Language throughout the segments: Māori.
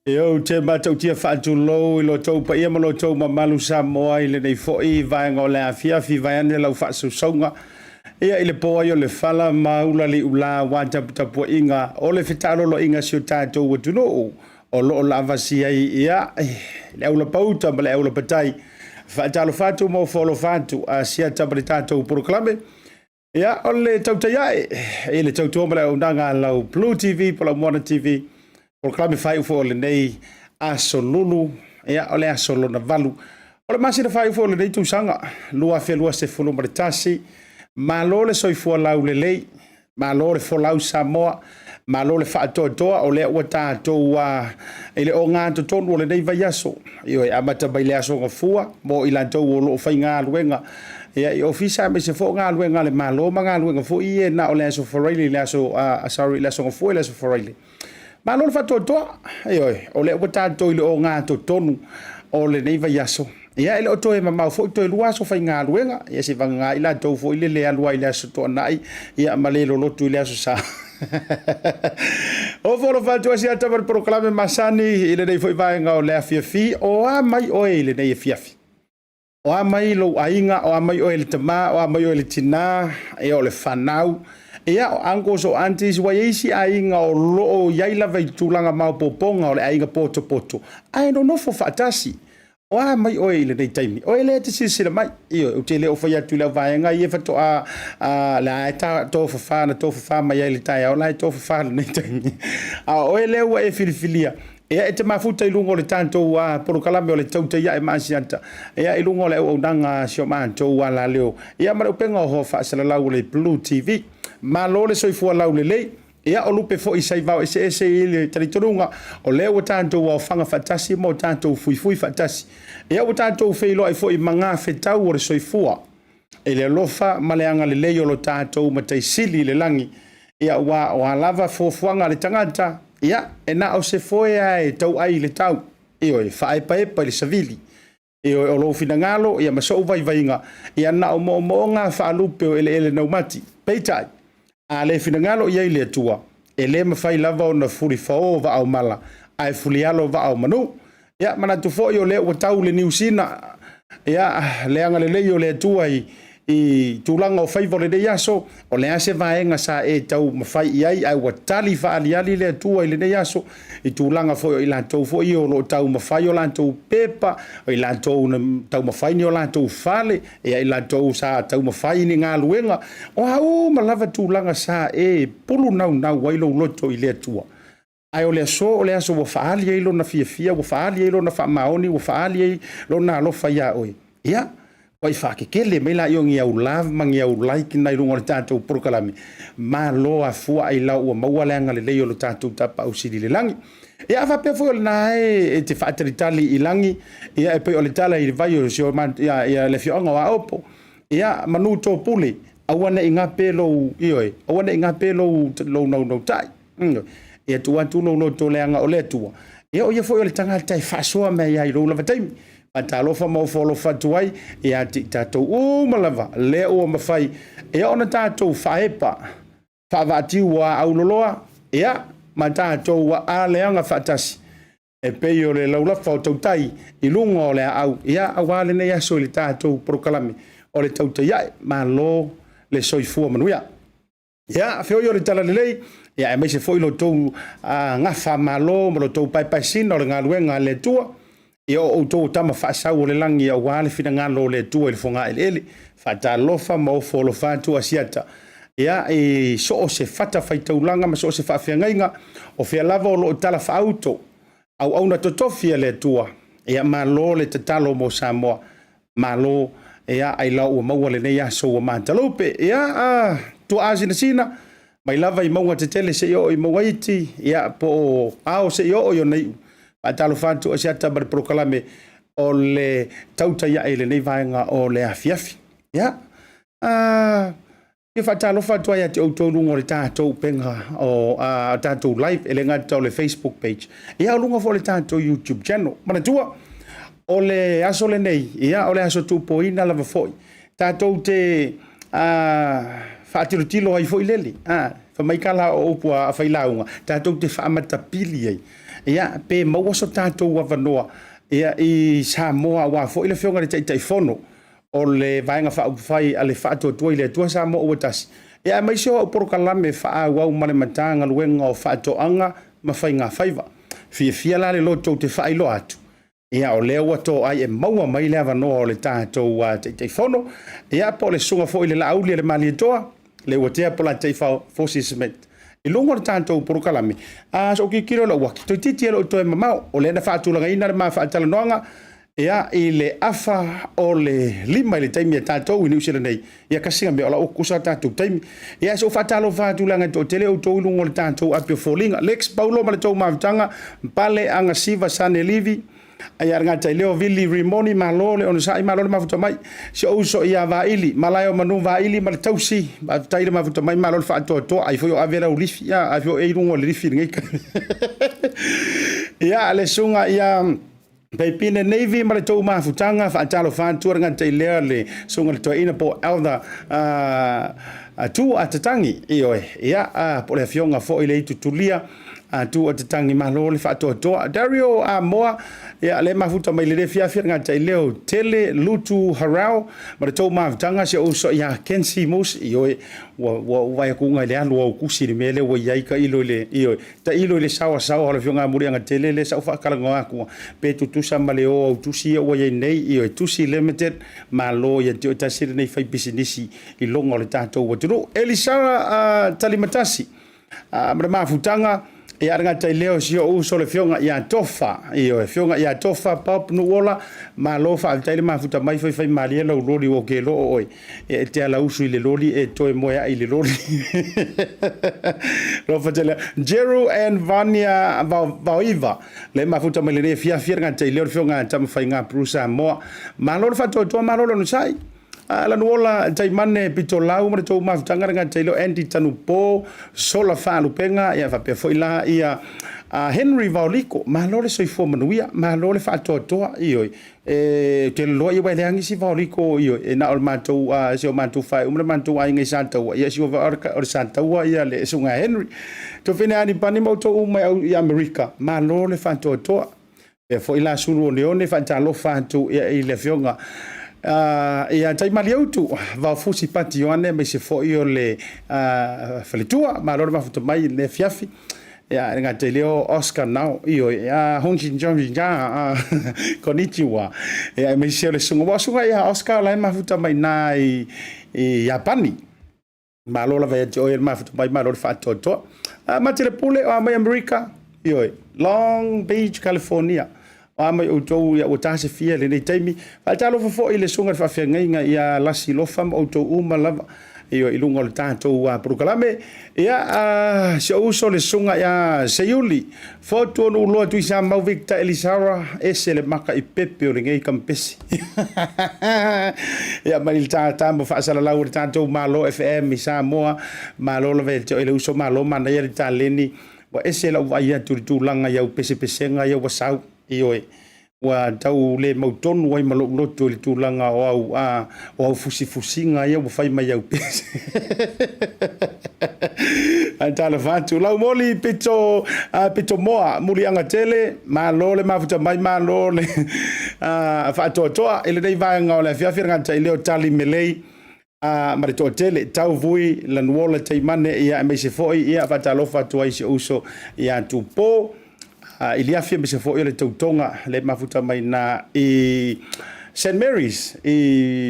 Yo te matau tia whaatulo I lo tau pa ia malo tau mamalu Samoa I le nei foi vai ngole afia fi vai ane lau whaasusaunga ia I le poa yo le whala maula li ula wātaputapua inga o le whetalolo inga sio tātou watuno o lo la vasia ia le aula pauta ma le aula patai whaatalo whatu mo folo whatu Asiata ma le tātou proklame ia o le tautai ai le tautua ma le aunanga lau BLU TV Polamoana TV Proklame fai ufo le nei aso lulu, ea ole aso lona valu. Ole masina fai ufo le nei tūsanga, lua whelua se fulu maritasi, ma lo le soifua lau le lei, ma lo le folau Samoa, ma lo le whaatoa toa, o le ua tātou ele o ngā tonu o le nei vai aso. Io e amata bai le aso ngafua, mo I lantou o lo fai ngā luenga. Ia I ofisa me se fo ngā luenga le malo, ma ngā luenga fo I e na o le aso foraili, le aso, sorry, le aso ngafua, le aso foraili. Ma lo fa toa o le wata to ile o nga to tonu o le nei vai aso ia ile o to e mama fo to lua so fa nga luenga ia se vanga ila to fo ile le alua ile aso to nai ia malelo lo to ile aso sa o fo lo fa to sia ta per proclame masani ile nei foi vai nga o le afiafi o a mai o ile nei afiafi o a mai lo ainga o a mai o ile tama o a mai o ile tina e o le fanau ia o ango so antis wa isi ainga o lo yaila vai tulanga mau poponga o le ainga poto ai no fo fatasi o a mai o ile nei taimi o ile te sisira mai io o te le o fai atu la vai nga ia fato a la ta to fa mai ile tai o la to fa nei taimi a o ile o e filifilia ia e te mafuta I lungo le tanto wa porokalame o le tautai ia e Asiata ia I lungo le o nanga sio manto wa la leo ia mara penga ho fa sala lau le BLU TV ma lo le soifua lau le lei ia o lupe fo I saivao ese ile talitorunga o leo o tanto wa fanga fatasi mo tanto fui fatasi ia o tanto feilo ai fo I manga fetau o le soifua ele lofa maleanga le lei o lo tanto mataisili le langi ia wa lava fo fuanga le tangata ia e na o se foi ai tau ai le tau io e fai pa le savili io o lo finangalo ia maso vai vainga ia na o mo nga fa lupe o ele no mati peitai a le finangalo ia ile tua ele me fai lava o na furi fo va au mala ai fulialo va au manu ia mana tu fo yo le o tau le niusina ia le anga le yo le tuai I tulanga o faivole de yaso o le ase vaenga sa e tau mafai iai ai wa tali fa ali le tua I le de yaso I tulanga fo I la tau fo I o lo tau mafai o la tau pepa o I la tau na tau mafai ni o la tau fale e I la tau sa tau mafai ni ngā luenga o hau malava tulanga sa e pulu nau wailo loto I le tua ai o le aso wa faali ai lo na fia wa faali ai lo na fa maoni wa faali ai lo na lo fa ia oi ia Wai whakekele me la iongi au love mangi au like nai runga le tātou prokalami. Ma loa fua ai lau ua maua leanga le leo lo tātou tapa au siri le langi. Ia whapea fua le nae te whaataritali I langi. Ia e pei o le tala I le vai o sio ia le fionga wa opo. Ia manu tō pule. Awane I ngā pēlo ioe. Awane I ngā pēlo lo nau tai. Ia tua lo tō leanga o le tua. Ia o ia fua o le tangata I whasoa me ia I lo lava taimi. Atalofa mo folo fatuai e ati tatou malava le o mafai e ona tatou faepa favati wa auloloa ia ma tatou wa aleanga fatasi e peio le laula fa tautai I lunga o le au ia awale ne ia so le tatou prokalame o le tautai ai ma lo le soifua manuia ia feo yo le tala lei ia e mai se foi lo tou ngafa malo mo lo tou pai sino le ngaluenga le tua Ia o tō tama whaasau o le langi a wale whina ngalo le tua I le whonga ele wha tā lofa ma o wholo whātu Asiata. Ia e so o se whata whaitaulanga ma so o se whawhiangainga o whia lava o lo tala whaauto au auna totofia le tua. Ia ma lo le tatalo mo Samoa. Ma lo ia ai lau ua maua le nei aso o mātaloupe. Ia tu āsina sina mai lava I maua te tele se o I maua iti. Ia po ao se o yo nei Atalo fantu Asiata bar prokalame o le Tautai ia ele nei vaenga o le afiafi. Ia. Ke fatalo fantu ia te outou o le tātou penga o tātou live ele ngata o le Facebook page. Ia o lunga fo le tātou YouTube channel. Mana tua o le aso le nei. Ia o le aso tupoina lava foi. Tātou te whaatirotilo ai foi leli. Whamaikala o upua a whailaunga. Tātou te whaamatapili ai. Ia pe maua so tātou wa vanoa ia I Samoa wa fo ile fionga le tai fono o le vaenga fa fai ale fa to to ile to Samoa o tas ia mai so o prokalame fa wa male matanga luenga o fa to anga ma fai nga faiva fia la le loto te fai lo atu ia o le to ai e maua mai le vanoa o le tātou wa tai fono ia po le sunga fo ile Laaulialemalietoa le watea po la tai fa Schmidt I longo le tātou porokalame. So ki kiro la waki. Toi titi alo toi mamau. O le na whaatulanga ina le maa whaatala noanga. Ia I le afa o le lima I le taimi a tātou I niusila nei. Ia kasinga me ola o kusa tātou taimi. Ia so whaatalo whaatulanga to tele o tō longo le tātou apio fōlinga. Lex Paulo ma le tau mawitanga. Pale anga siva sane livi. Ia ngata leo vili rimoni malole ona sai malole mafuta mai se uso ia vaili malayo manu vaili mal tausi ba taile mafuta mai malole fa to ai foi avera ulifi ia avio e rungo lifi ngai ia le sunga ia Pepine Navy ma le tau mafutanga fa talo fa tuanga te le sunga le toina po elda tu atatangi ioe ia po le fionga fo ile tutulia tu atatangi malole fa to Dario moa ia le mafuta mai le fia ngata leo tele lutu harau ma le tau mafutanga se uso ia kensi mus ioe wa ku ngai le alo o kusi le mele wa ia ka ilo le ioe ta ilo le sawa le fionga muri nga tele le sa fa kala nga ku pe tu samba le o tu si o ye nei ioe tu si limited malo ia te ta sir nei fai business I longo le tato wa tu Elisa talimatasi ma mafutanga ia ngata leo si o uso le fionga ia tofa io fionga ia tofa pop no ola ma lo fa tele mafuta mai fai mali lo lori o ke lo oi e te ala usu le lori e to mo ia le lori lo fa tele Jeru and Vania Bluwave le mafuta mai le fia ngata leo fionga tam fai nga prusa mo ma lo fa to ma lo no sai la nuola tai mane pitolau ma to mafutanga nga tailo anti tanupo sola falu penga ia fa pe foi la ia Henry Vauliko ma lole soi fo manuia ma lole fa to io te lo ia wele angi si Vauliko io e na ma to se ma to fa ma to ai ngai santa ia si o santa ia le sunga Henry to fina ani pani mo to ia America ma lole fa to Pe fo ila suru ne fa talo fa tu i le fionga ia tai mali autu va fusi pati yoane me se fo io le fletua ma lor ma futa mai le fiafi ia nga te leo Oscar now io honjin jongi ja konnichiwa ia me se le sunga ia Oscar la ma futa mai nai Japani ma lola va te o ma futa mai ma lor fa toto ma te le pule o mai America io Long Beach California mai o tau ia o tase fia le nei taimi fa talo fo ile sunga fa fia ngai ia lasi lofa o tau uma lava io ilunga le tato wa proklame ia se uso le sunga ia seiuli foto no lo tu sa mau Victor Elisara ese le maka I pepe o ngai kampesi ia mai tata mo fa sala lau le tato malo FM sa moa malo le veto ile uso malo mana ia taleni wa ese la wa ia tu langa ia pese nga ia wasau io wa tau le mauton wai malo loto le tulanga o fusi nga ia wa fai mai au pese antala fatu lau moli pito moa muli anga tele malo le mafuta mai malo le fa toa ele dei vai nga le fia nga tai le tali melei ma to tele tau vui la nuola tai mane ia me se foi ia fa talo fa tu ai se uso ia tu po ilia fia me se foi le tautonga le mafuta mai na St Mary's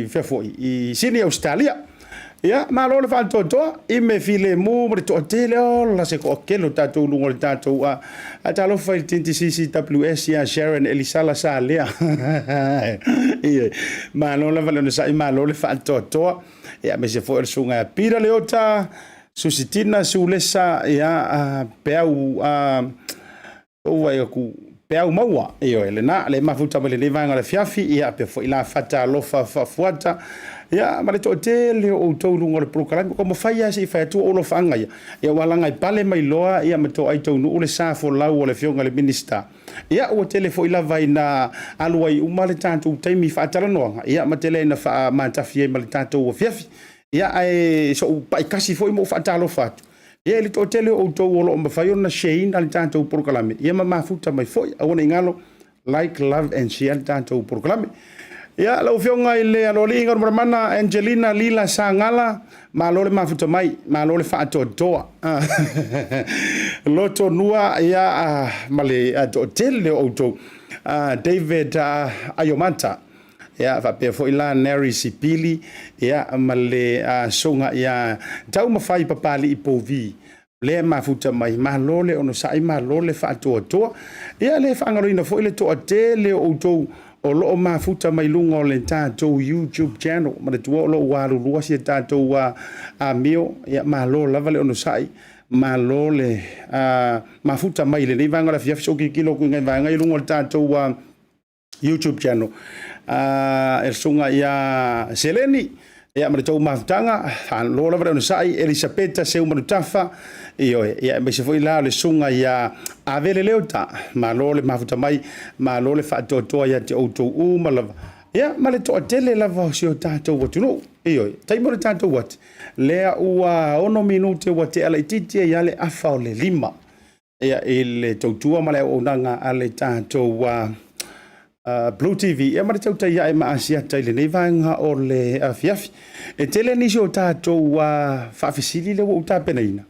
fa foi Sydney Australia ia ma lo le fa toa I me file mu ma to tele la se ko kelo tatu lungo tatu a talo fa il TCCWS ia Sharon Elisala sa lea ia ma lo le vale no sai ma lo le fa toa ia me se foi sunga pira leota susitina sulesa ia peu o vai ku peu maua io elena le mafuta mele le vanga le fiafi ia pe foi la fata lofa fuata ia ma le tele o tolu le program como faia si fa tu o lo fanga ia walanga pale mai loa ia me to ai tonu le sa fo lau le fionga le minister ia o tele foi la vai na aluai uma le tantu taimi fa tala no ia ma tele na fa ma tafie ma le tantu o fiafi ia ai so pai kasi foi mo fa talo fatu ia le tele o to o lo ma fa na shein al tantu program ia ma futa mai foi a ona ngalo like love and share tantu program ia la fionga ile aloli ngor mana Angelina Lila Sangala ma lo le mafuta mai ma lo le fa toa loto nua ia male tele o to David Ayomanta ia fa pe fo ila Neri Sipili ia male songa ia tau mafai papali ipovi le mafuta mai ma lo le ono sai ma lo le fa toa ia le fa ngorina fo ile to tele o to o lo mafuta mai lunga o le tātou YouTube channel ma le tuo lo waru lua si tātou a mio ia ma lo lava le ono sai ma lo le mafuta mai le nei vanga la fiafi soki kilo ku ngai vanga i lunga o le tātou YouTube channel sunga ia Seleni ia ma le tau mafutanga lo lava le ono sai Elisabetta seu manutafa io ia me se foi la le sunga ia avele leota ma lo le mafuta mai ma lo le fa toa ia te auto ma lava ia ma le to tele lava si o tato watu no io tai mo le tato wat lea ua ono minute wate ala titi ia le afa o le lima ia ele tautua ma le onanga ale tato Blue TV ia ma le tauta ia ma Asiata ile nei vanga o le fiafi e tele ni si o tato fa fisili le o tapenaina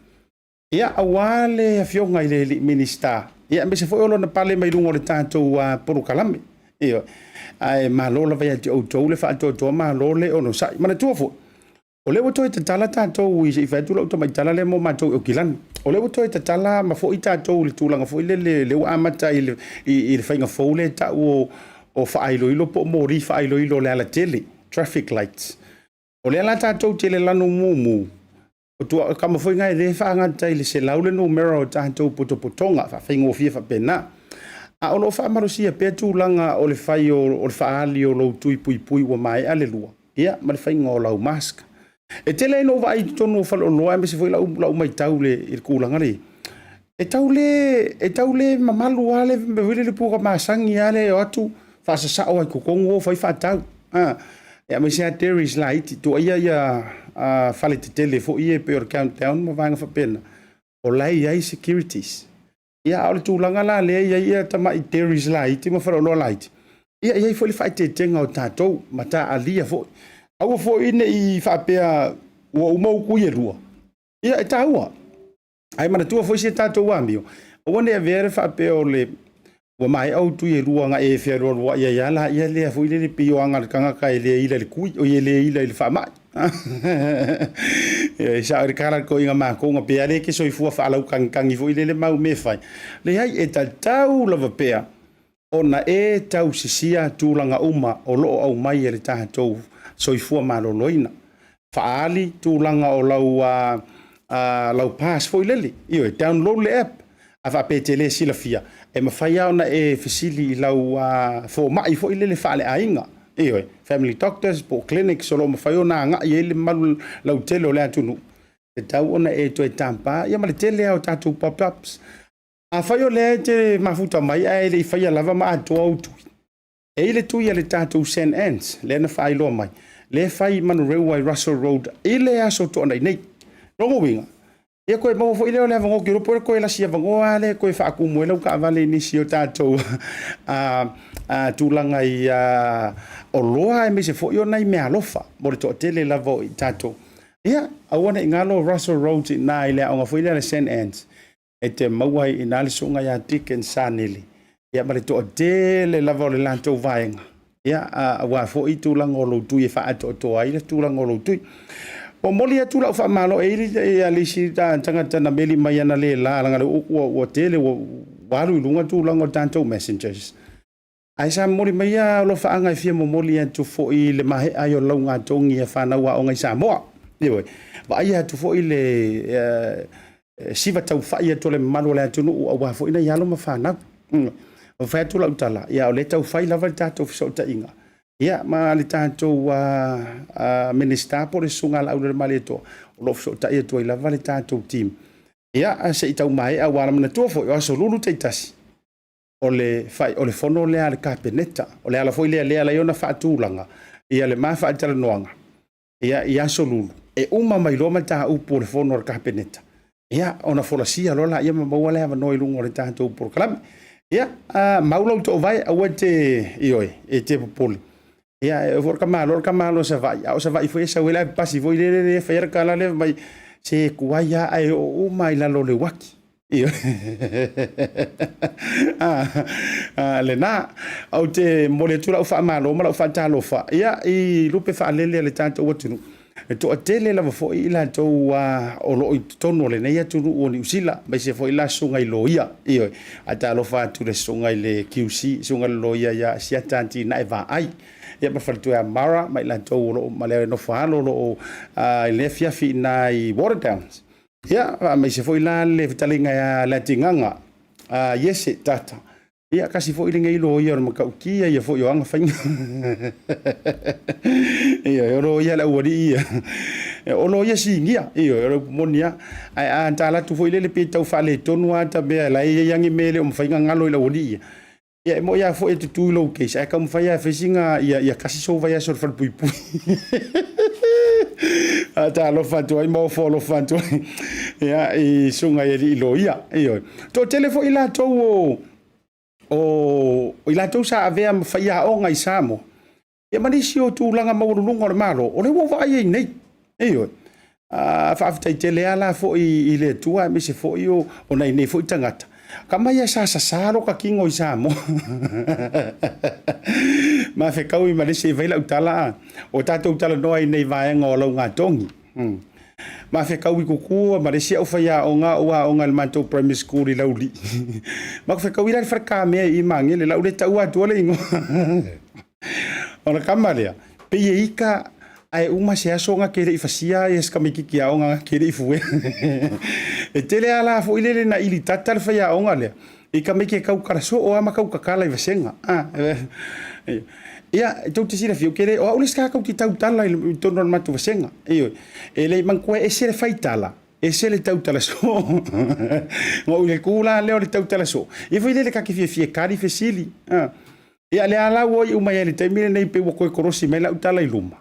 ia awale afionga ile minister ia me se foi lo na pale mai lungo le tanto por kalame ia ai malola vai te o tole fa to malole ono sai ma tu fo o le woto te tala tanto i se fa tu lo to mai tala le mo ma to o kilan o le woto te tala ma fo ita to le tulanga fo le amata ile ile fa nga fo le ta o fa ilo ilo po mori fa ilo le ala tele traffic lights o le ala tanto tele lanu mumu o tu kama foi ngai le fa nga tai le se laule no mero tanto potonga fa fingo fia fa pena a o lo fa marusia pe tu langa o le fai o le fa ali o lo tui pui wa mai alelua ia ma le fai ngo lau mask e tele no vai tonu fa lo me se foi lau mai taule il kulanga le e taule mamalu ale me vile le puka masangi ale o atu fa sa o ko kongo foi fa tau ia me se Terry's light to ia fale te tele fo ie pe or countdown mo vanga fa pena o lai ai securities ia ole tūlanga la le ia tama i Terry's light ma whara light ia foi le whai te tenga o tātou mata alia foi aua foi ine i whapea ua umau kui e rua ia e tāua ai mana tua foi se tātou amio o ne vere whapea o le ua mai au tu e rua nga e whea rua ia la ia lea foi le pio anga kanga kai le ila le kui o ia le ila le whamai e sa ori kara ko inga ma ko nga pe ale ke soifua whaalau kangi foi le mau me fai le ai e tātou lava pea ona e tau sisia tūlanga uma o loo au mai e le tātou soifua maloloina whaali tūlanga o lau pass foi lele io e download le app a whapete le sila fia e mawhai au na e fisili lau fo mai foi lele whaale ainga io family doctors po clinic solo mawhai o na nga i ele malu lau tele o le atunu e tau ona e to e tampa ia male tele au tātou pop-ups a whai o le te mafuta mai a ele i whai a lava ma atua au tui e ile tui a le tātou St. Anne's le na whai loa mai le whai manu rewa i Russell Road ile aso to anai nei rongo winga ia koe mau fo ile o le avango ki ropo koe la sia vango ale koe whaaku moe lau ka avale nisi o tātou tūlanga i o loa e me se fo i o nei mea alofa mo le to tele lavo i tātou ia awana i ngalo Russell Road i nā i le aonga fo ile le St. Anne's e te mauai i nāli sunga ia tiken sānili ia ma le to tele lavo le lantou vaenga ia wa fo i tūlanga o lo tui e wha ato toa i le tūlanga o lo tui o moli atu la fa malo e alisi tangata na meli mai ana le la langa o tele o walu lunga tu langa tanto messengers ai sa moli mai lo fa anga fia mo moli atu fo i le mai ayo longa tongi e fa na wa o ngai sa mo iwe va ai atu fo i le siva tau fa ia to le malo le atu no wa fo ina yalo ma fa na o fa tu la utala ia o le tau fa la va tato so ta inga ia ma le tātou minister po le sunga Laaulialemalietoa o lo so ta ia to la vale tātou team ia se i tau mai a wala mana to fo o so lulu te tasi o le fai o le fono le ale kapeneta o le ala foi le la yona fa tulanga ia le ma fa tala noanga ia so lulu e uma mai lo ma ta u po le fono le kapeneta ia ona fola sia lo la ia ma wala va no ilungo le tātou por kalam ia maulo to vai a wete ioi e te poli ia e for kamalo sa vai foi esa wela pasi foi le fer kala le mai se kuaya ai o mai la lo le waki io le na au te mole tu la fa malo ma la fa talo fa ia i lupe fa le tanto watu e to atele la fo i la to o lo i tono le nei atu o ni usila mai se fo i la sunga i loia io ata lo fa tu le sunga i le QC sunga loia ya Asiata na va ai ia pa faltu a mara mai la to lo male no fa lo le fiafi na i Watertowns ia mai se fo i la le vitalinga ya la tinganga yes tata ia kasi fo i le ngai loia ma ka ukia ia fo yo anga fa ia ro ia la wori o lo ia singia ia monia ai anta la tu fo i le pe tau fa le tonu ata be la ia yangi mele o fa ngalo i la wori ia mo ia fo e tu lo ke sa kam fa ia fesinga ia kasi so vai so fa pui pui ata lo fa tu ai mo fo lo fa tu ia i sunga i lo ia to telefo i la to o ila to sa ave am fa ia o ngai samo ia mani si o tu langa mo lungo malo o le wo vai nei fa fa tele ala fo i le tua me se fo io o nei nei fo tangata kama ia sa lo ka kingo i samo ma fe kau i male se vai la utala o tato utala no ai nei vai ngolo nga tongi ma fe kau i kuku ma le sia o fa ia o nga le manto primary school i lauli ma fe kau i la farka me i mangi le laule ta ua tu le ingo ona kamalia pe ika ai uma se aso nga kere i fasia e ska miki ki nga kere i fue e tele ala fo ile na ili tatal fa ya nga le i ka miki kau karaso o ama kau kakala i vasenga ia tu te sira fio kere o uliska kau ki tau tala i tono matu vasenga ele man ko e sere faitala e se le tau tala so ngo le kula le o le tau tala so e foi le ka ki fie kari fesili ia le ala wo i uma ele te mire nei pe wo ko korosi me la utala i luma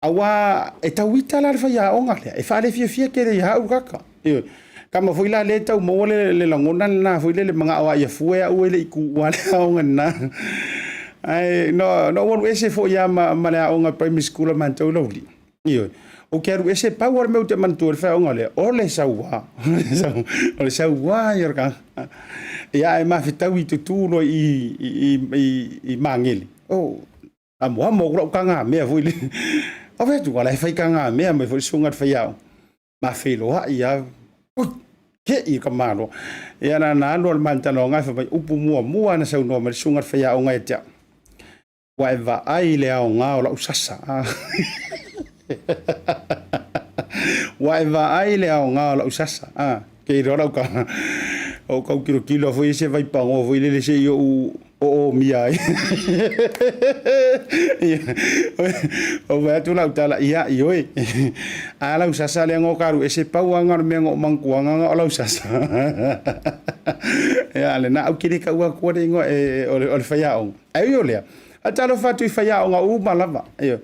awa e tauita la fa ya onga le e fa le fie kere ya u kaka kama foi la le tau mo le langona na foi le manga wa ia fue o le ku wa le na ai no one ese fo ya ma le onga primary school man tau lo li io o quero ese power meu te man tu fa onga le o le sawa o le sawa ia ka ia e ma fitau i tu no i mangeli o amo mo kanga me foi le o ve tu ala fai kanga me foi sunga fa ya ma filo ia ke i kamano ia na no man tano nga fa upu mua na sau no ma sunga fa ya onga etia wa va ai le o nga o la usasa wa va ai le o nga o la usasa ke ro ka o ka kilo foi se vai pa o foi le se yo o mi ai o va tu la utala ia io ala usasa le ngo karu ese pauanga me ngo mangkuanga o la usasa ya le na ukiri ka wa ko de ngo o le faya o ai yo le atalo fatu faya o nga u malava io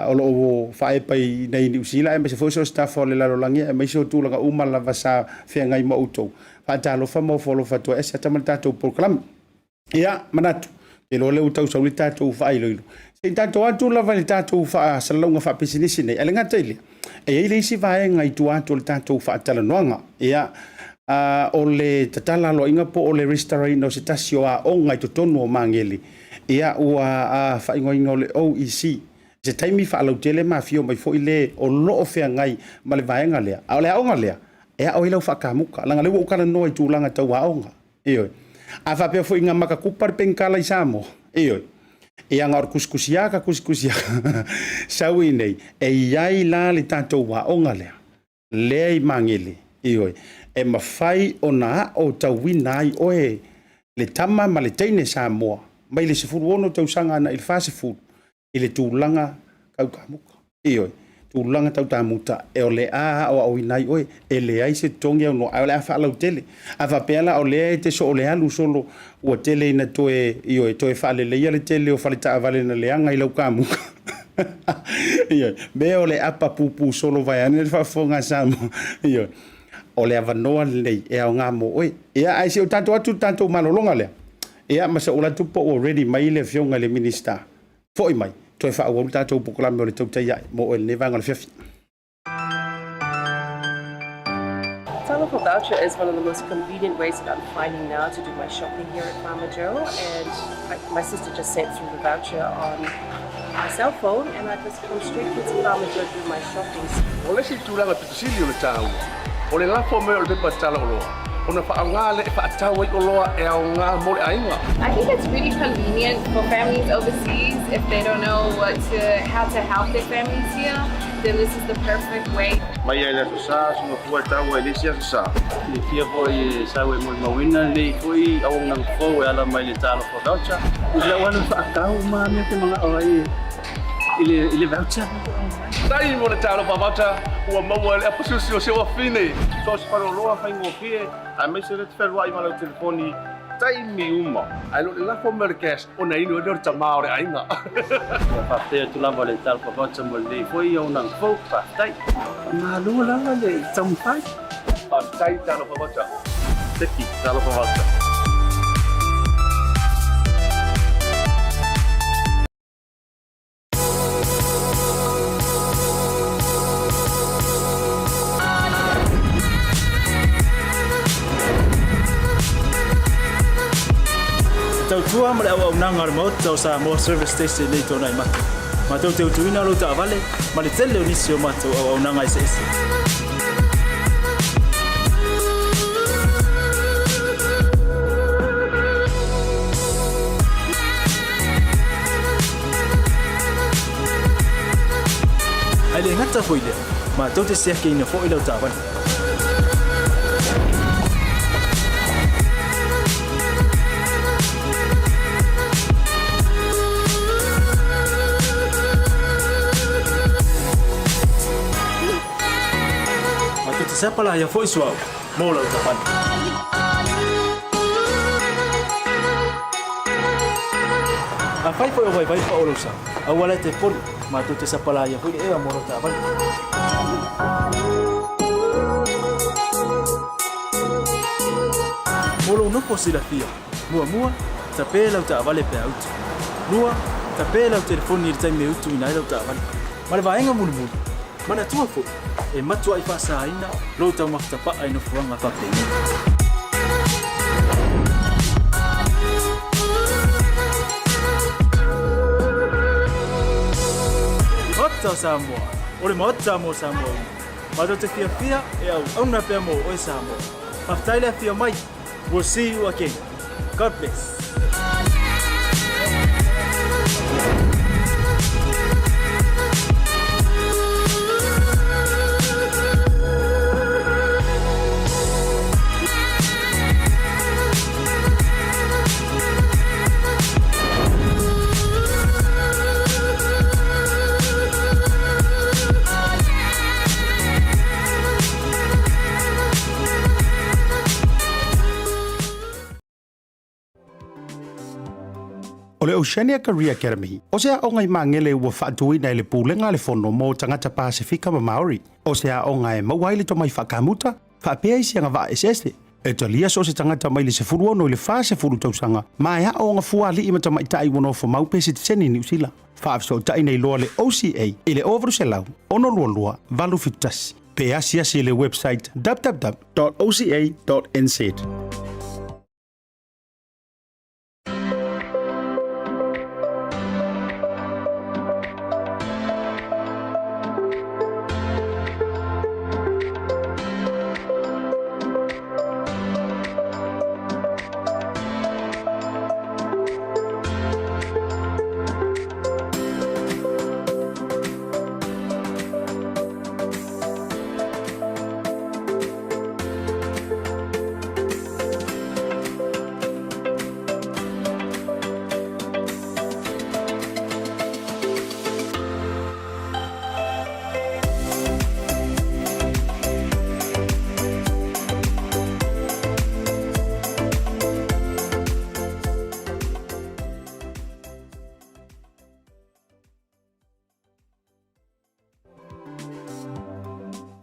o lo fai pai nei New Zealand e se foi so staff o le la langi e mai so tu la u malava sa fe ngai mo uto fa talo fa mo folo fatu e se tamata to program ia manatu e lo le utau sa ulita to fa ilo se tanto atu la valita to fa salonga fa business nei ale ngata ile e ile si va ngai tu atu le tanto fa tala noanga ia o le tatala lo inga po o le restaurant no se tasio a o ngai to tonu o mangeli ia ua fa ingo le OEC se taimi fa lo tele ma fio mai fo ile o lo fe ngai ma le vaenga le o le onga le e o ile fa kamuka langa le o kana no i tu langa tau aonga io a fa pe fo inga maka kupar penkala isamo io e anga kuskusia sawi nei e iai la le tanto aonga le i mangeli io e mafai ona o tawina ai oe le tama ma le teine Samoa mai le sefuru ono tau sanga na il fast food ile tūlanga kaukamuka io tūlanga tau tamuta e o le a o inai oe e le ai se tongi au no a le a whaalau tele a whapeala o le te so o le alu solo ua tele ina toe io e toe whaale leia le tele o whalita avale na leanga i lau kamuka io me o le apa pupu solo vai ane le whafonga samo io o le avanoa lei e au ngā mo oe ia ai se o tanto atu tanto malolonga lea ia masa ula tupo already mai le fionga le minister foi mai toi fa o tato pokola me le tautai mo le vanga le fiafi. Tautai voucher is one of the most convenient ways that I'm finding now to do my shopping here at Farmer Joe, and my sister just sent through the voucher on my cell phone, and I just come straight to Farmer Joe to do my shopping. Ole si tulanga pitusili o le tau. Ole la fo me o le pepa tala o loa. Ona fa anga le fa tau o loa e o nga mo le ainga. I think it's really convenient for families overseas if they don't know how to help their families here. Then this is the perfect way. Mai ai la sa so tua tau e le sia sa. Le fia foi sa we mo mawina le foi au nang fo e ala mai le talo for voucher. Ila wana fa tau ma me te mga ai. Ile voucher. Dai mo le talo pa voucher o mo le aposusi o se o fine. So se para loa fa ngo fie. A me se le tferwa i mala telefoni. Tai mi uma. Ai lo la fo merkes o nei no de tamao le ainga. Fa te tu la vale tal for voucher mo le foi au nang fo fa tai. Ma lu la le tam pai. Pa tai talo pa voucher. Teki talo pa voucher. Tau tua male au nanga remote tau sa mo service station nei tona ima. Ma tau te utuina lo ta vale, ma le tele unisio ma tau au nanga ise. Ai ngata foile, ma tau te seke ina fo ilo ta vale. Siapa lah yang voice wow, mau lah ucapan. Apa itu yang baik pak urusan? Awalnya telepon, matu siapa lah yang voice mau lah ucapan. nupo sila fia. Mua, tapela uta avale pe auto. Lua, tapela o telefoni irtai me utu ina ila uta avale. Male vaenga mulu. Mana tua fo. E matua I fasa aina, lo tau makitapa ai no fuanga whapeni. Hota Samoa, ore mota mo Samoa. Mato te fia e au na pe mo o Samoa. Maftaile fia mai. We'll see you again. God bless. O le Oceania Career Academy, o sea o ngai mangele ua whaatui nei le pūlenga le fono mo tangata Pasifika ma Maori. O sea o ngai mauaile to mai whakamuta, whaapea isi anga wa eseste. E talia so se tangata mai le se furu ono le wha se furu tausanga, ma ea o nga fua li ima tamai tai wano fo maupesi te seni New Zealand. Whaafso tai nei loa le OCA, i le overu se lau, ono lua valu fitasi. Pe asia si le website www.oca.nz.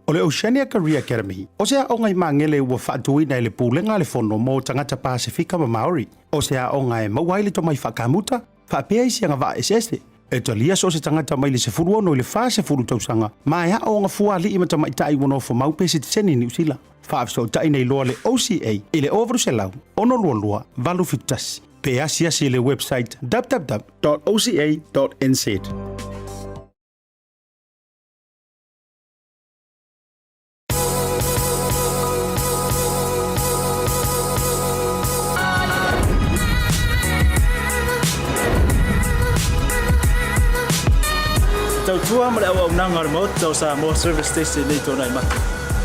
O le Oceania Career Academy, o sea o ngai mangele ua whaatui nei le pūlenga le fono mo tangata Pasifika ma Maori. O sea o ngai mauaile to mai whakamuta, whaapea isi anga wa eseste. E talia so se tangata mai le se furu ono i le wha se furu tausanga, ma ea o nga fua li ima tamai tai wano fo maupesi te seni New Zealand. Whaafso tai nei loa le OCA, i le overu se lau, ono lua valu fitasi. Pe asia si le website www.oca.nz. Tua male au nanga remote tau sa mo service station nei tona I maki.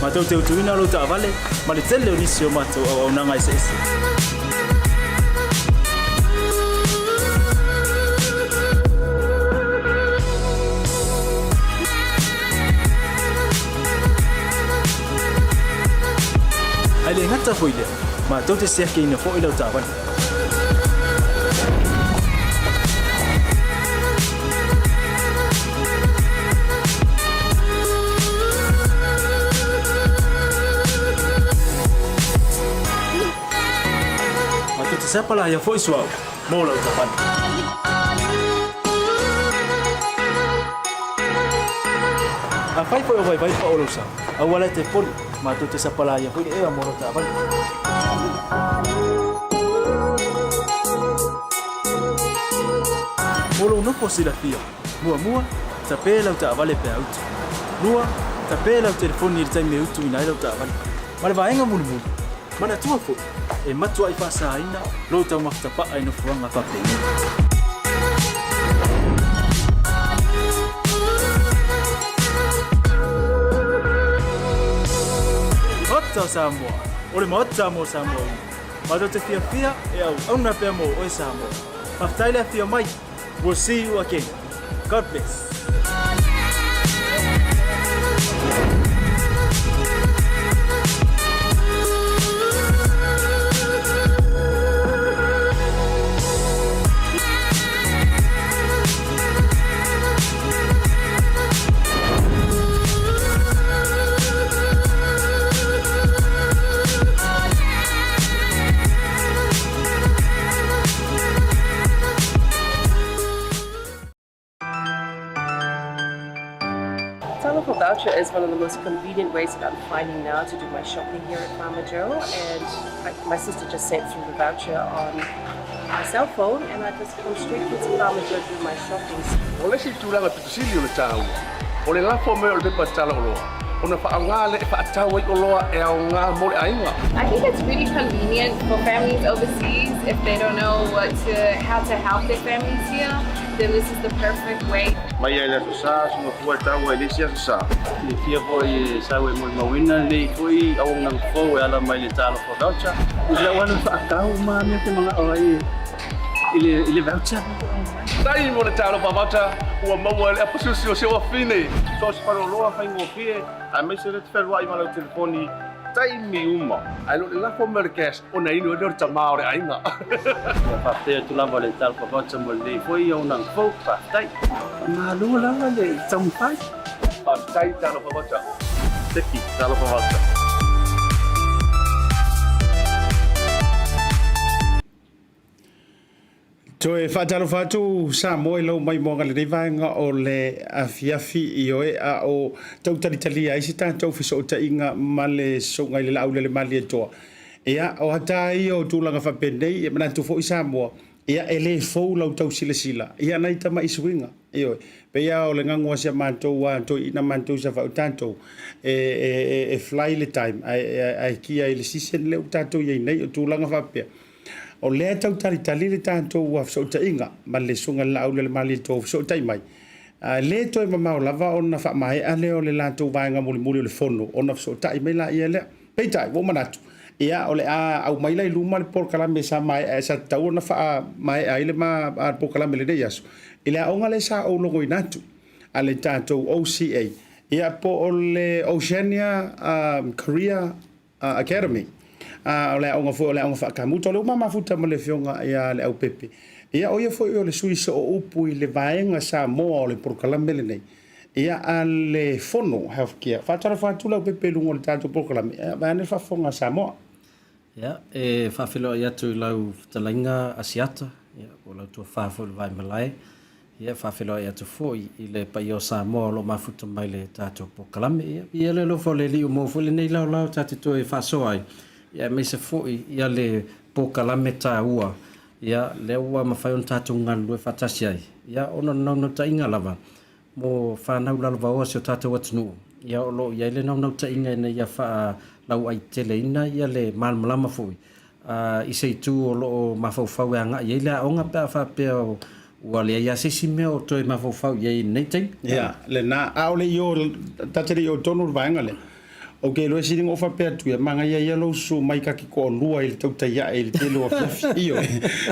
Ma tau te utuina lo ta vale, ma le tele onisio ma tau au nanga ese. Ale ngata foile, ma tau te seke ina fo ilo ta vale. Siapa lah yang voice wow, mola utapan. Apa itu yang baik pak ulusa? Awalnya telepon, matu siapa lah yang voice mola utapan. Mola no posila fia, mua, tapela uta vale pe auto. Lua, tapela o telefoni irtai me utu ina ila utapan. Male vaenga mulu. Mana tua fo. E matua I fasa aina, lo tau makitapa ai no fuanga whapeni. Hota Samoa, ore mota mo Samoa. Mato te fia e au na pe mo o Samoa. Maftaile fia mai. We'll see you again. God bless. Telephone voucher is one of the most convenient ways that I'm finding now to do my shopping here at Farmer Joe, and my sister just sent through the voucher on my cell phone, and I just come straight into Farmer Joe to do my shopping. O le si tūlanga pitusili o le tāua. O le lafo me o le pepa tala o loa. O na whaanga le e whaatau ai o loa e au ngā mo le ainga. I think it's really convenient for families overseas if they don't know how to help their families here. Then this is the perfect way. Mai ai le aso sā, sunga fua tau ai lesi aso sā. Le fia po i sau e mui mawina le fui au ngang fo e ala mai le talo for voucher. Ila wana whaakau ma mea te mga orai ile voucher. Tai mo le talo voucher ua maua le apasusi o sewa fine. So se paro loa whaingo fie, a mai se le te wherua i malau telefoni taimi uma. Ai lo le lafo me le cash o na inu e lor tamao le ainga. Whapea tu lava le talo for voucher mo le fui au ngang fo whaatai. Ma lua langa le tampai. Tai talo voucher. Teki talo voucher. To e whaataro whātou sā moe lau mai moanga le reivaenga o le afiafi i oe a o tautari a isi tātou whiso o tainga ma le songa i le Laaulialemalietoa. Ea o hata i o tūlanga whapenei e manatu fo i sā moa. Ea e le fau lau tau sila. Ea nei tama isuinga. Eo pe ia o le ngangua sia mātou a to ina mātou sa whau tātou. E fly le time. Ai kia i le sisen leo tātou iei nei o tūlanga whapea. O lea tau tali le tātou a fsauta inga, ma le sunga Laaulialemalietoa fsauta i mai. Le toi mamao lava o na whaamae a leo le lātou vaenga muli o le fono, o na fsauta i mai la ia lea. Peitai, wo manatu. Ia o le au mai lai luma le porkalame sa mai sa tau na wha mai a ile ma a porkalame le nei asu. Ile a onga le sa o logo inatu, a le tātou OCA. Ia po o le Oceania Career Academy. Ole onga fo ole onga fa kamuto le mama futa mo le fionga ia le au pepe ia o ia fo o le suiso o upu i le vaenga sa mo le porkalame le nei ia ale fono healthcare fa tara fa tula pepe lungo le tato porkalame va ne fa fonga sa mo ia e fa filo ia tu lau talainga Asiata ia o lau tu fa fo le vai malai ia fa filo ia tu fo i le paio sa mo lo mafuta mai le tato porkalame ia le lo fo le li mo fo le nei lau tato to e fa so ai ia me se foi ia le pokalame ta ua ia le ua mawhai on tātou ngalu e whatasi ai ia ono nau ta inga lava mo whanau lalwa oa se o tātou atunu ia o lo ia le nau ta inga ina ia wha lau ai tele ina ia le malmalama foi i se tu o lo mawhauwhau e anga ia le aonga pia whapea ua le ia sesi mea o toi mawhauwhau ia i nei teng ia le na aole i o tateri o tonu vaenga le Okay, lo sitting ofa petu ya manga ya lo su mai ka ki ko lua il tau ya il telo of io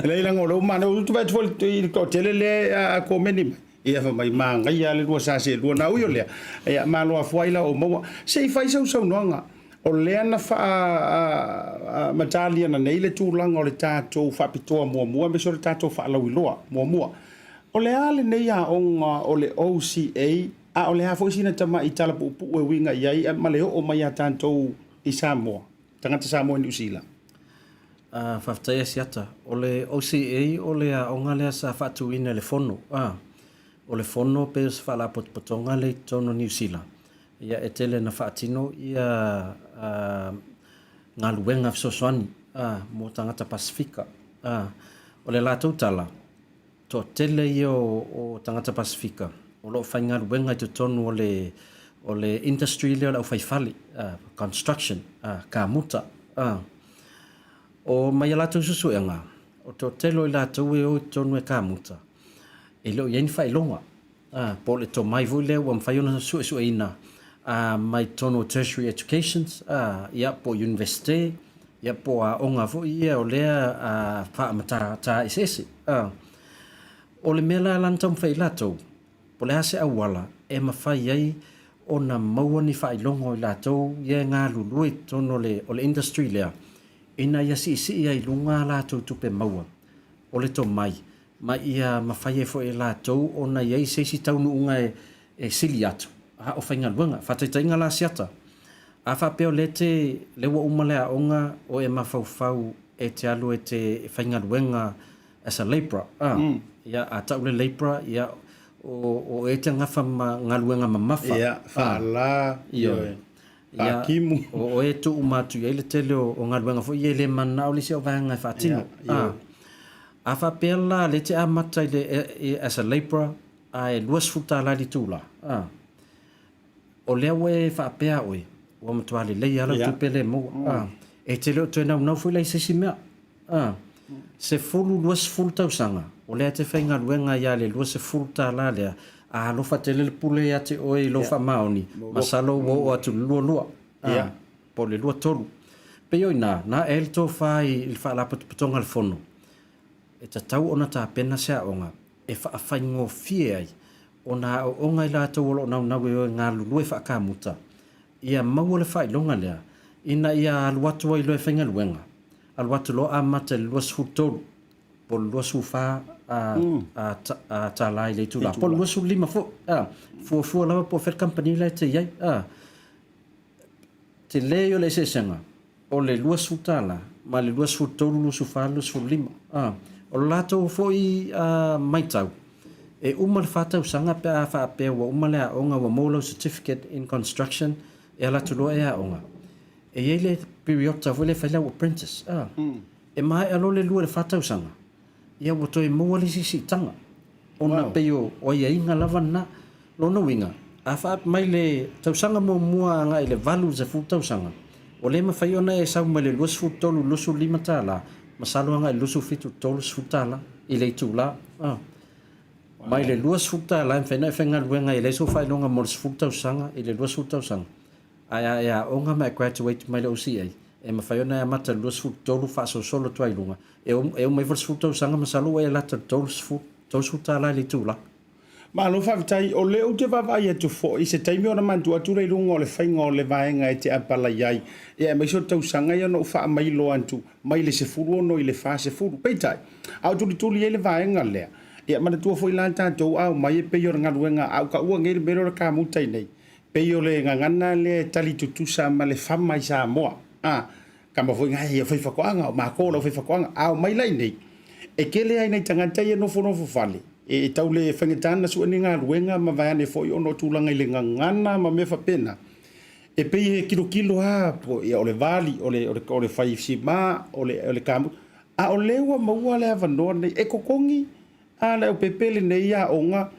le la ngolo ma no tu vai tu il ko tele le a ko meni ia fa mai manga ya le lo sa se lo na u yo le ya ma lo afua ila o mo se fai so noanga o le na fa matalia na nei le tu langa o le tato fa pitoa mo me so le tato fa lo loa mo o le ale nei ya onga o le OCA o le hafo sina tama i tala pu e winga iai ma le o mai tantou i Samoa tangata Samoa ni usila whaftai Asiata o le OCA o le a onga lea sa whatu ina le fono o le fono pe sa whala potonga le tono New Zealand ia e tele na whaatino ia ngā luenga fsoswani mo tangata Pasifika o le lātou tala to tele i o tangata Pasifika o lo whainga ruenga i te tonu o le industry leo lau whaifali, construction, ka muta. O mai alatou susu e ngā, o to telo i lātou e o tonu e ka muta. E leo ieni whailonga, po le to mai vui leo am whaiona su e ina, mai tonu tertiary educations, ia po university, ia po a onga vui ia o lea whaamata ta isese. O le mea la lantam whai lātou, po le hase awala e mawhai ai o na maua ni whailongo i lātou ia ngā lului tono o le industry lea. Ina ia si ia i lunga lātou tupe maua. O le to mai ia mawhai e fo e lātou o na iei seisi taunu unga e sili atu. O whainga luanga, whataitainga la Asiata. A whapeo le te lewa umalea onga o e mawhauwhau e te alu e te whainga luanga as a labourer. Ia a tau le labourer ia o e te ngafa ngaluenga mamafa. Ia, whaala. Ia. Pakimu. O e tu umatu ia le tele o ngaluenga fo ia le mana o le se o vanga e whaatino. A whapela le te amata as a labourer ai luas futa la li tūla. O lea we whapea oe. Wa matuale lei ala tupele mo. E te leo tue nau fu lei sesi mea. Se fulu luas fulu tausanga. O lea te whainga luenga ia le luas se fulu ta la lea. A lofa te lele pule ia te oe lofa maoni. Masalo o atu lua lua. Po le lua tolu. Pe oi na e le tō whai il whaalapa tuputonga le fono. E ta tau ona ta pena sea onga. E whaingo fie ai. Ona onga i la tau olo nau e oe ngā lulu e whaakamuta. Ia maua le whailonga lea. Ina ia aluatu ai loe whainga luenga. Aluatu lo amata le luas futolu. Po luas ufa a talai le tula. Po luas lima fo. Fua lawa po fair company lai te iai. Te leo le se senga. O le luas futala. Ma le luas futolu luas ufa luas lima. O lato fo i maitau. E uma le whātau sanga pe a whaapea wa uma le a onga wa molo certificate in construction e ala tuloa e a onga. E ei le periota fo le whailau apprentice. E mai alo le lua le whātau sanga. Ia wato e mua le sisi tanga. Ona peo o ia inga lava na lona winga. A whaap mai le tausanga mo mua anga i le valu za fu tausanga. O le mawhai ona e sau mai le luas fu tolu lusu lima tala. Masalo anga i lusu fitu tolu su tala i le tula. Mai le luas futa la fena fenga luenga i le so fai longa mo futa usanga i le luas futa usanga. Ai onga mai graduate mai le osi ai. E ma fai ona mata luas futa tolu fa so solo tuai lunga. E o mai futa usanga masalo e la tolu futa la le tula. Ma lo fa vitai o le o te vava ia tu fo i se taimi ona mantu atu rei lunga o le whainga o le vaenga e te apala iai. E mai so tau sanga ia no wha mai lo antu. Mai le se furu ono i le fa se furu. Peitai. Au tuli e le vaenga lea. Ia mana tua foi lan tanto au mai e peio nga luenga au ka ua ngere mero ka mutai nei. Peio le ngana le tali tutusa ma le fama i sa moa. Kama foi ngai e foi fakoanga ma ko lo foi fakoanga au mai lai nei. E kele ai nei tangata ia no fono fale. E tau le whangetana su ni nga luenga ma vai ane foi ono tulanga i le ngana ma me fa pena. E pei kilo po ia ole vali ole fai sima ole kamu. A ole wa maua le avanoa nei e kokongi. Ala o pepele nei a onga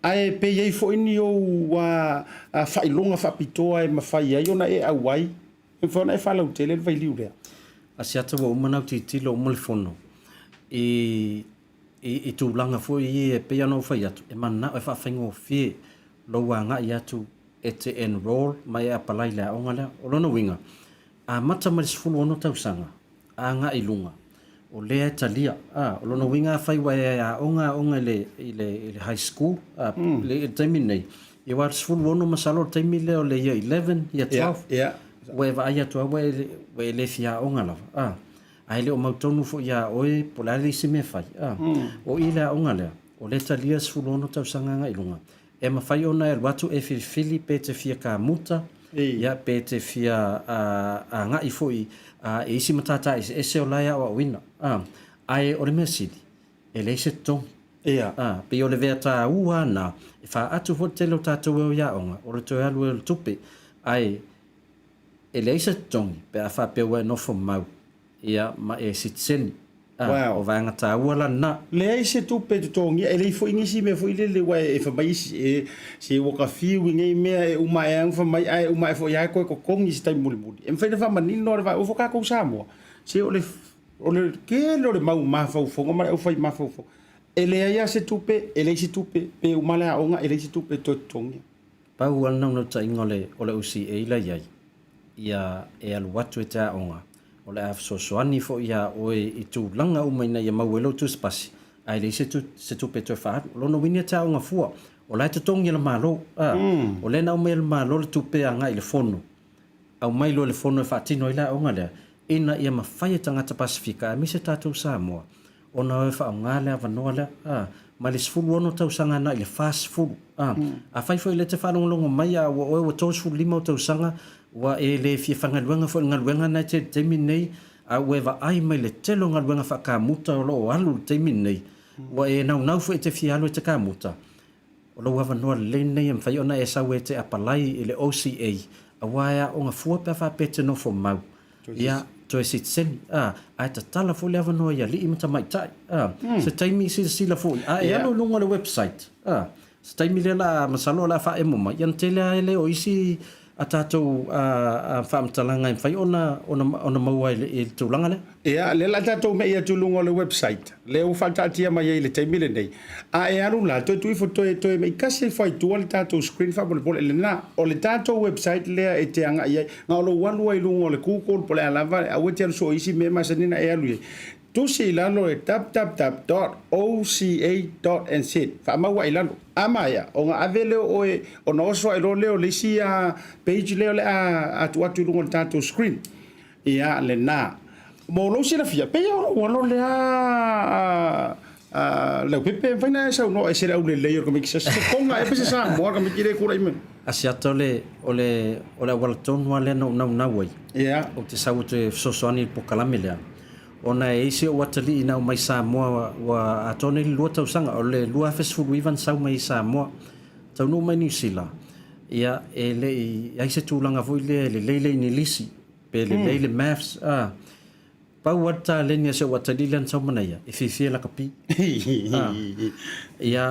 ai pe ye fo ini o wa fa ilonga fa pitoa e mafai ai ona e awai e fo na fa la utele vai liure Asiata wa umana titilo mo le fono e tu langa fo i pe ya no fa yatu e mana e fa faingo fie lo wanga yatu e te enroll mai a palai la onga la o lona winga a mata mai sfulu ono tausanga a nga ilunga o lea talia o lona winga fai wa a onga le high school le taimi nei e wa sfulu ono masalo taimi le o le 11 ya 12 we va ya to we le fia onga la ai le o mautonu fo ya oe polari se me fai o ila onga le o le talia sfulu ono tausanga nga ilunga e ma fai ona e watu e Filipe te fia ka muta ia pe te fia a nga i foi e isi matata e se o laia o wina ai o le mesidi e le se tong pe o le vea ta ua na e fa atu fo te lo tatou e o ia onga o le toe alu e le tupe ai e le se tong pe a fa pe ua nofo mau ia ma e sitseni o vanga ta ua la na le ai se tupe te tongi e le fo ingisi me fo ile le wa e fa mai e se waka fiu ngai me e uma e ang fa mai ai uma e fo ya ko kongi se tai muli e fa fa mani no va o fo ka ko samo se o le ke lo le mau ma fa fo ma o fa ma fa fo e le ai se tupe e le se tupe pe uma la onga e le se tupe to tongi pa ua no ta ingole o le usi e ila ia e alu watu e ta onga o le afsosoani fo ia oe i tu langa umaina ia mauelo tu spasi ai le se tu peto fa lo no winia ta nga fua o la te tongi la malo o le na umel malo le tu pe anga i le fono au mai lo le fono fa tino ila onga le ina ia mafai tangata pasifika mi se tatu Samoa ona e fa nga le avanoa le ma le sfulu ono tau sanga na i le fast food a fai fo le te fa longo mai a o to sfulu lima tau sanga wa e le fia fangaluanga fo ngaluanga na te temi nei a weva ai mai le telo ngaluanga fa ka muta o lo alu temi nei wa e nau fo te fia alu te ka muta o lo hava no le nei fai ona e sa te apalai ile OCA awaya o nga fua pe fa pete no fo mau ia to sit sen ai ta tala fo le hava no ia li imata mai tai se taimi si la fo e ano lunga le website se taimi le la masalo la fa e mo mai yan tele ele o isi atato fa mtalanga en fai ona maua ile tulanga le ia le la tato me ia tulunga le website le u falta tia mai ile taimi le nei e anu la to tu foto to me kasi fai tu le tato screen fa bol le na o le tato website le e te anga ia nga lo walu ai lunga le Google pole ala va a wete so isi me masanina e alu tu si lano e tap.oca.nz fa ma wa ilano amaya o nga avele o no so ilo leo le si a page leo le a tu lunga tato screen ia le na mo lo si la fia pe o no le le pepe faina sa no e sera ule le ko mi kisa ko nga e pese sa mo ka mi kire ku rai Asiata ole wala ton wale na wai ia o te sau te sosoani po kalamele ona e isi o watali ina mai Samoa wa atone lua tausanga o le lua fesfulu ivan sau mai Samoa tau no mai New Zealand ia e le ai se tūlanga voi le ni lisi pe le maths pau wata le ni se watali lan sau mana ia e fifia la kapi ia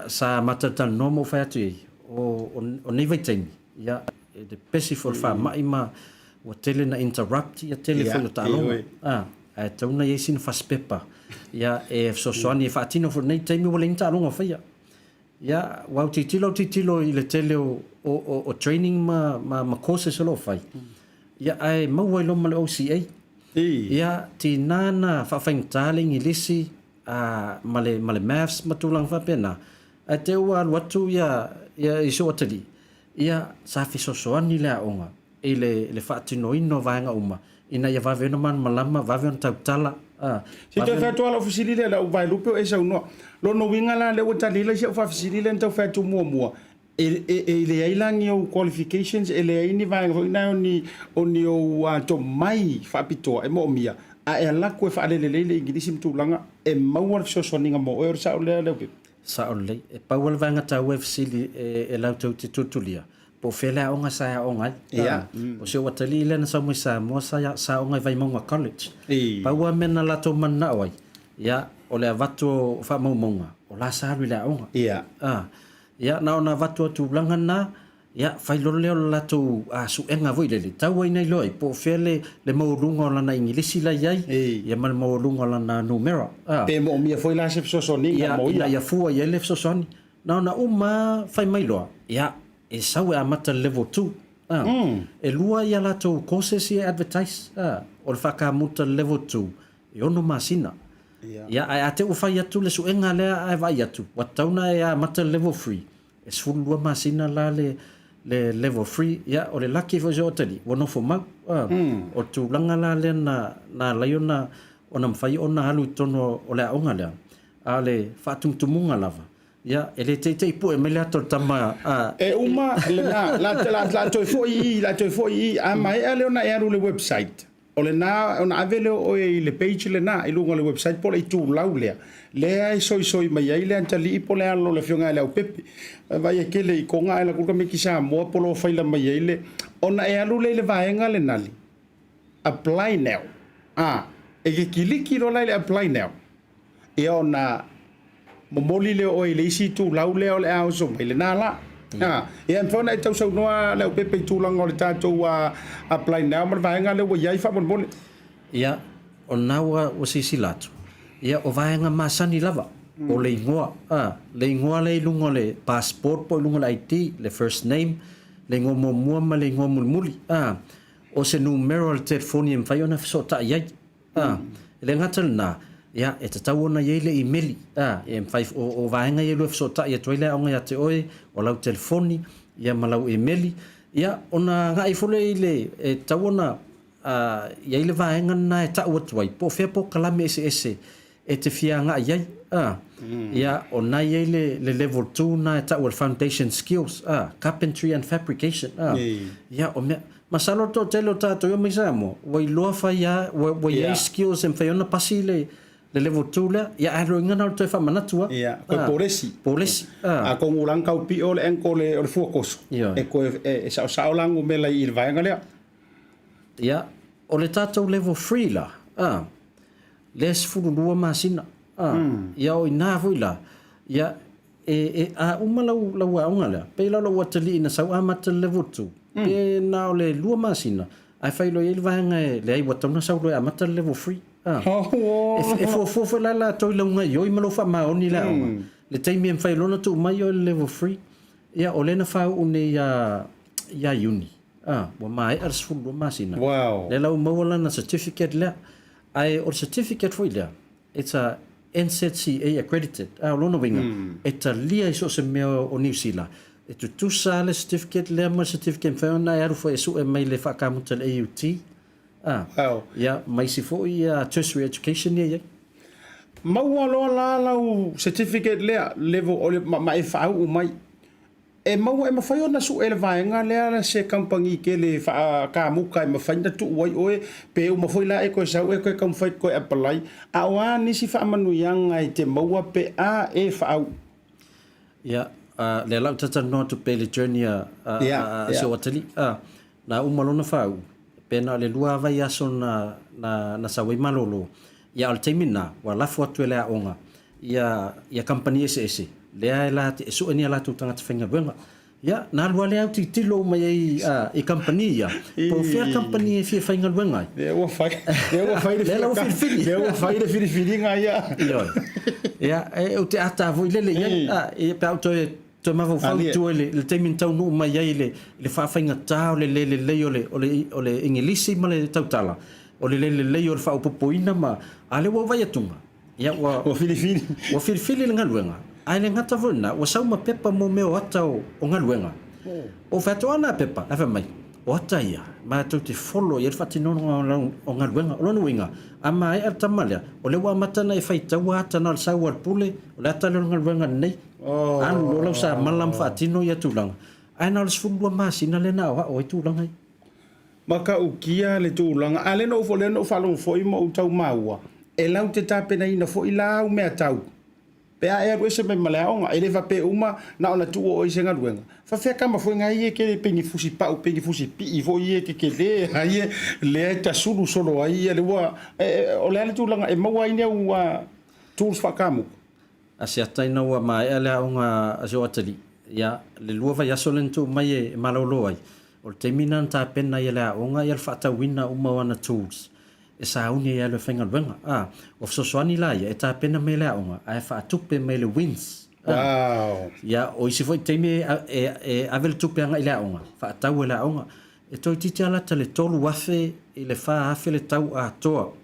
sa matata no mo fa atu o nei vai taimi ia de pesi for fa mai ma wa tele na interrupt ia telefone talo tauna ye sin faspepa ya e sosoani fa tino for nei taimi wala inta longa fa ya wa titilo ile tele o training ma courses lo fai ya ai ma wa lo mal OCA ya tinana fa taling ilisi male maths matulang fa pena te wa watu ya iso atali ya sa fi sosoani la onga ile fa tino ino vanga uma ina ia vave no man malama vave on tautala si te fa to ala ofisili le o vai lupe e sa no lo no winga la le o tali le si fa ofisili le to fa tu mo le ai langi o qualifications ele ai ni vai na oni o to mai fa pito e mo mia e la ko fa le ingilisi mtulanga e mau so soninga mo o sa le sa ole e pawal vanga ta ofisili e la to tutulia po fela onga sa onga o se watali le na sa mo sa onga vai mo college pa wa mena la to manna oi ya o le vato fa mo monga o la sa le onga ya na ona vato tu blanga na ya fai lo le la to su enga voi le tau ina loi po fele le mo lunga la na ingilisi la yai ya mal mo lunga la na numero pe mo mi foi la se so ni mo ya fu ya le so soni na ona uma fai mai lo ya e sau a mata level 2 e lua ia la to courses e advertise o le whaka muta level 2 e ono masina ia a te ufai atu le suenga lea ai vai atu watauna e a mata level 3 e sfulu lua masina la le level 3 ia o le laki fo jo tali wono fo mau o tu langa la le na laiona ona mfai ona halu tono o le aonga lea a le whatumtumunga lava ya ele te pu e mele ato tama e uma la to foi a mai ale ona e le website ole na ona avele o le page le na i lunga le website po le tu laulea le ai soi mai ai le antali po le alo le fionga le o pepe vai ke le konga ela ku ka me kisa mo po lo faila mai ai le ona e alu le vaenga le nali apply now e ke kiliki ro le apply now e ona momoli le o le isi tu lau le o le au so mai le nala e en fona tau so no le pepe tu lang o le tato apply now mar vaenga le wo yai fa bon bon ia o nawa o sisilatu ia o vaenga masani lava o le ngoa le lungo le passport po lungo le ID le first name le ngomo mua le ngomo muli o se numero le telefoni em fai ona so ta ia le ngatal na ya e tau ona ye le email e fai o vaenga ye lo so ta ye toile onga ya te oi o lau telefoni ya malau email ya ona ngai fole ile e tau ona ye le vaenga na e tau tuai po fe po kalame ese e te fianga ye ya ona ye le level 2 na e tau foundation skills carpentry and fabrication ya o me masalo to telo ta to yo misamo wai lo fa ya wai skills en fai ona pasile le level 2 le ia aro ngana te fa manatua ia ko polisi a ko ngulang kau pi ole enko le focus e ko e sa langu me la il vai ngale ia o le tatou level 3 la les fulu lua masina ia o ina foi la ia a umalau la unga le pe la lo tali na sa amata level 2 pe na le lua masina ai fai lo il vai ngai le ai watona sa lo amata level 3 e fo la to longa yo i malo fa ma oni la le taimi em fai lona tu mai o level 3 ia o lena fa une ya uni wa mai ar sfulu masina le la mo na certificate la ai o certificate foi la it's a NZCA accredited lona winga it's a lia iso se me o New Zealand it's tu sale certificate le ma certificate fa na ya fo eso e mai le fa ka mutal AUT ia mai si fo ia tertiary education ia mau lo la certificate le level o mai fa u mai e mau e mafai ona su ele vaenga le se kampangi ke le fa ka muka e mafai na tu wai oe pe u mafai la e ko sa e ko kam fai ko apply a wa ni si fa manu yang ai te mau pe a e fa u ia le la tata no to pe le journey so watali na u malona fa u pena le lua vai aso na sawe malolo ia al temina wa la foto le aonga ia company ese le la te so ni la tu tanga tfenga benga ia na lua le auti tilo mai e company ia po fia company e fia fenga benga le wa fai de fili nga ia o te ata vo le ia e pa auto to ma vo fa tu le temin tau no mai le fa fainga tau le ole ingilisi ma le tautala ole le o fa popoina ma ale wo vai atunga ia wa fili ngaluenga ai le ngata vona wa sau ma pepa mo me o ata o ngaluenga o fa to ana pepa ave mai o ata ia ma to te follow ia fa tino o ngaluenga o no winga ama ai atamalia ole wa matana e fai tau ata na sa wa pule ole ata le ngaluenga nei anu lo sa malam fatino ya tulang ai na sfundua masina le na o tulang ai maka ukia le tulang ale no fo le no falo fo i mo tau maua e lau te tape na ina fo i lau me tau pe a e se me malaonga ele va pe uma na ona tu o isenga luenga fa fe kama fo ngai ke pengi fusi pa o pengi fusi pi i fo ie ke le ai le ta sulu solo ai le wa o le tulang e maua ina wa tools fa kamu Asiata ina wa mai ale aunga azoatali ia le lua vai aso lento mai e malolo ai o te mina ta pena ia le aunga ia fata wina uma wana tools e sa uni ia le fenga wenga of so swani la ia ta pena me le aunga ai fa tupe me le wins ia o isi foi te me e avel tupe anga ile aunga fa tau le aunga e toi titiala tele tolu wafe ile fa afe le tau a toa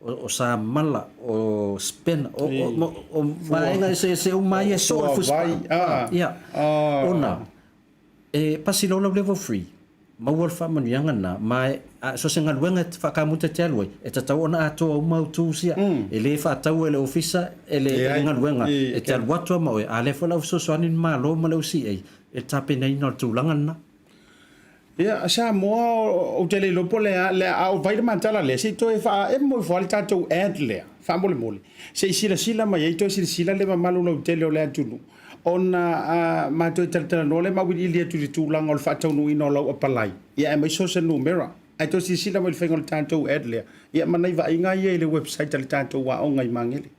o sa mala o spin o mai se o mai so fu ona e pasilo level 3 ma wol fa man yanga na mai so se ngaluenga fa ka muta telwe e tata ona ato o mau tu sia e le fa tau ele ofisa ele ngaluenga e tal watu ma o ale fa la so so anin ma lo ma lo si e tape nei no tu langana ia sa mo o tele lo pole le au vai de mantala le si to e fa e mo fa ta to ad le fa mole se sila mai to sila le malu lo tele o le tunu ona ma to tele no le ma wi ile tu lang fa to no ino lo apalai ia mai so se numero ai to sila mo fa ngol ta to ad le ia ma nei va inga ia le website tele ta to wa o ngai mangele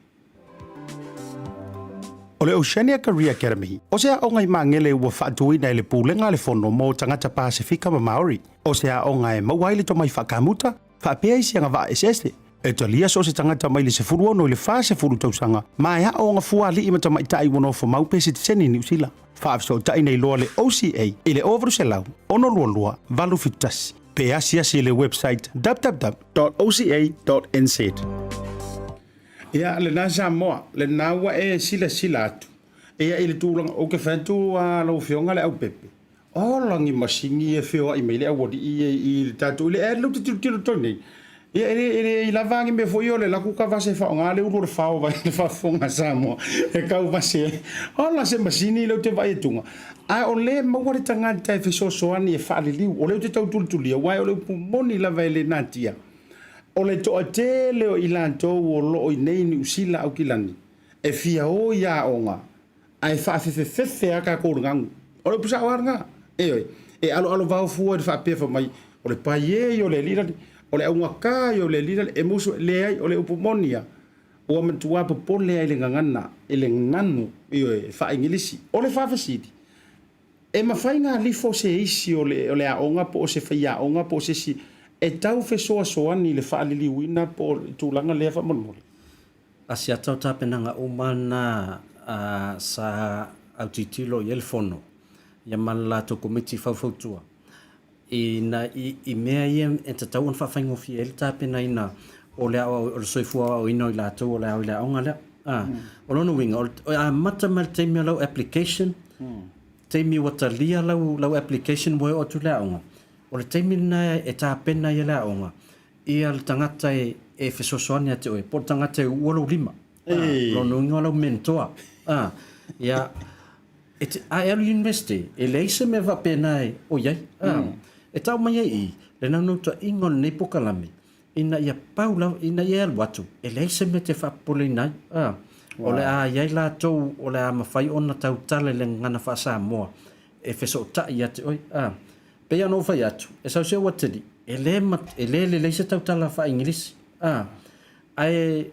o le Oceania Career Academy. O sea o ngai mangele ua whaatuina le pūlenga le fono mo tangata Pasifika ma Maori. O sea o ngai mauaile to mai whakamuta, whapea isi anga wa eseste. E to lia so se tangata mai le se furu ono le wha se furu tausanga. Mai ha o nga fuali ima tamai tai wano fo mau pese te seni New Zealand. Whaafso tai nei loa le OCA i le overu se lau. Ono lua valu fitasi. Pe asi le website www.oca.nz. Ia le na Samoa le na wa e sila atu ia ile tulang o ke fantu lo fionga le au pepe o langi masingi e fio i mele au i tatu le e lu tu toni ia ile la vangi me foi ole la ku ka va se fa nga le uru fa o va le fa fonga Samoa e ka va se o la se masini le te va e tunga a o le mo wa tanga tai fe so ani e fa le liu o le te tau tu lia wa o le moni la va le natia o le toa te leo i lantou o loo i nei ni usila au kilani. E fia o ia o ngā. Ai whaafefefe aka kōrangangu. O le pusa o nga. E alo vau fua de whaapefa mai. O le paie o le lirani. O le aunga kā o le lirani. E musu le ai o le upumonia. O amatua popole ai le ngangana. E le nanu. E whaingilisi. O le whaafesidi. E mawhai ngā lifo se isi o le aonga po o se whaia aonga po o se si. E tau fe soa soani le whaalili wina po tūlanga lea whamonmole. Asiata o tāpenanga o mana sa autitilo i elefono. Ia mana to komiti whauwhautua. I mea ia e te tau an whawhaingofi e le tāpena ina o le o le soifua o ino i lātou o le au le aonga lea. O lono winga, o mata mai teimi lau application, teimi watalia lau application moe o tu le aonga. O le teimi na e tāpena i le aonga. Ia le tangata e whesosoani ate oe, po le tangata e uolo lima. Lono winga lau mentoa. Ia, a elu university, e leise me wapena e o iai. E tau mai i, le nanouta ingon nei pokalame. Ina ia paula, ina ia alwatu. E leise me te whapole nai. O le a iai la tau, o le a mawhai ona tau tale le ngana whaasa moa. E wheso tai ate oi. Pea no whai atu. E sau se wateri. E le leise tau tala wha ingilisi. Ai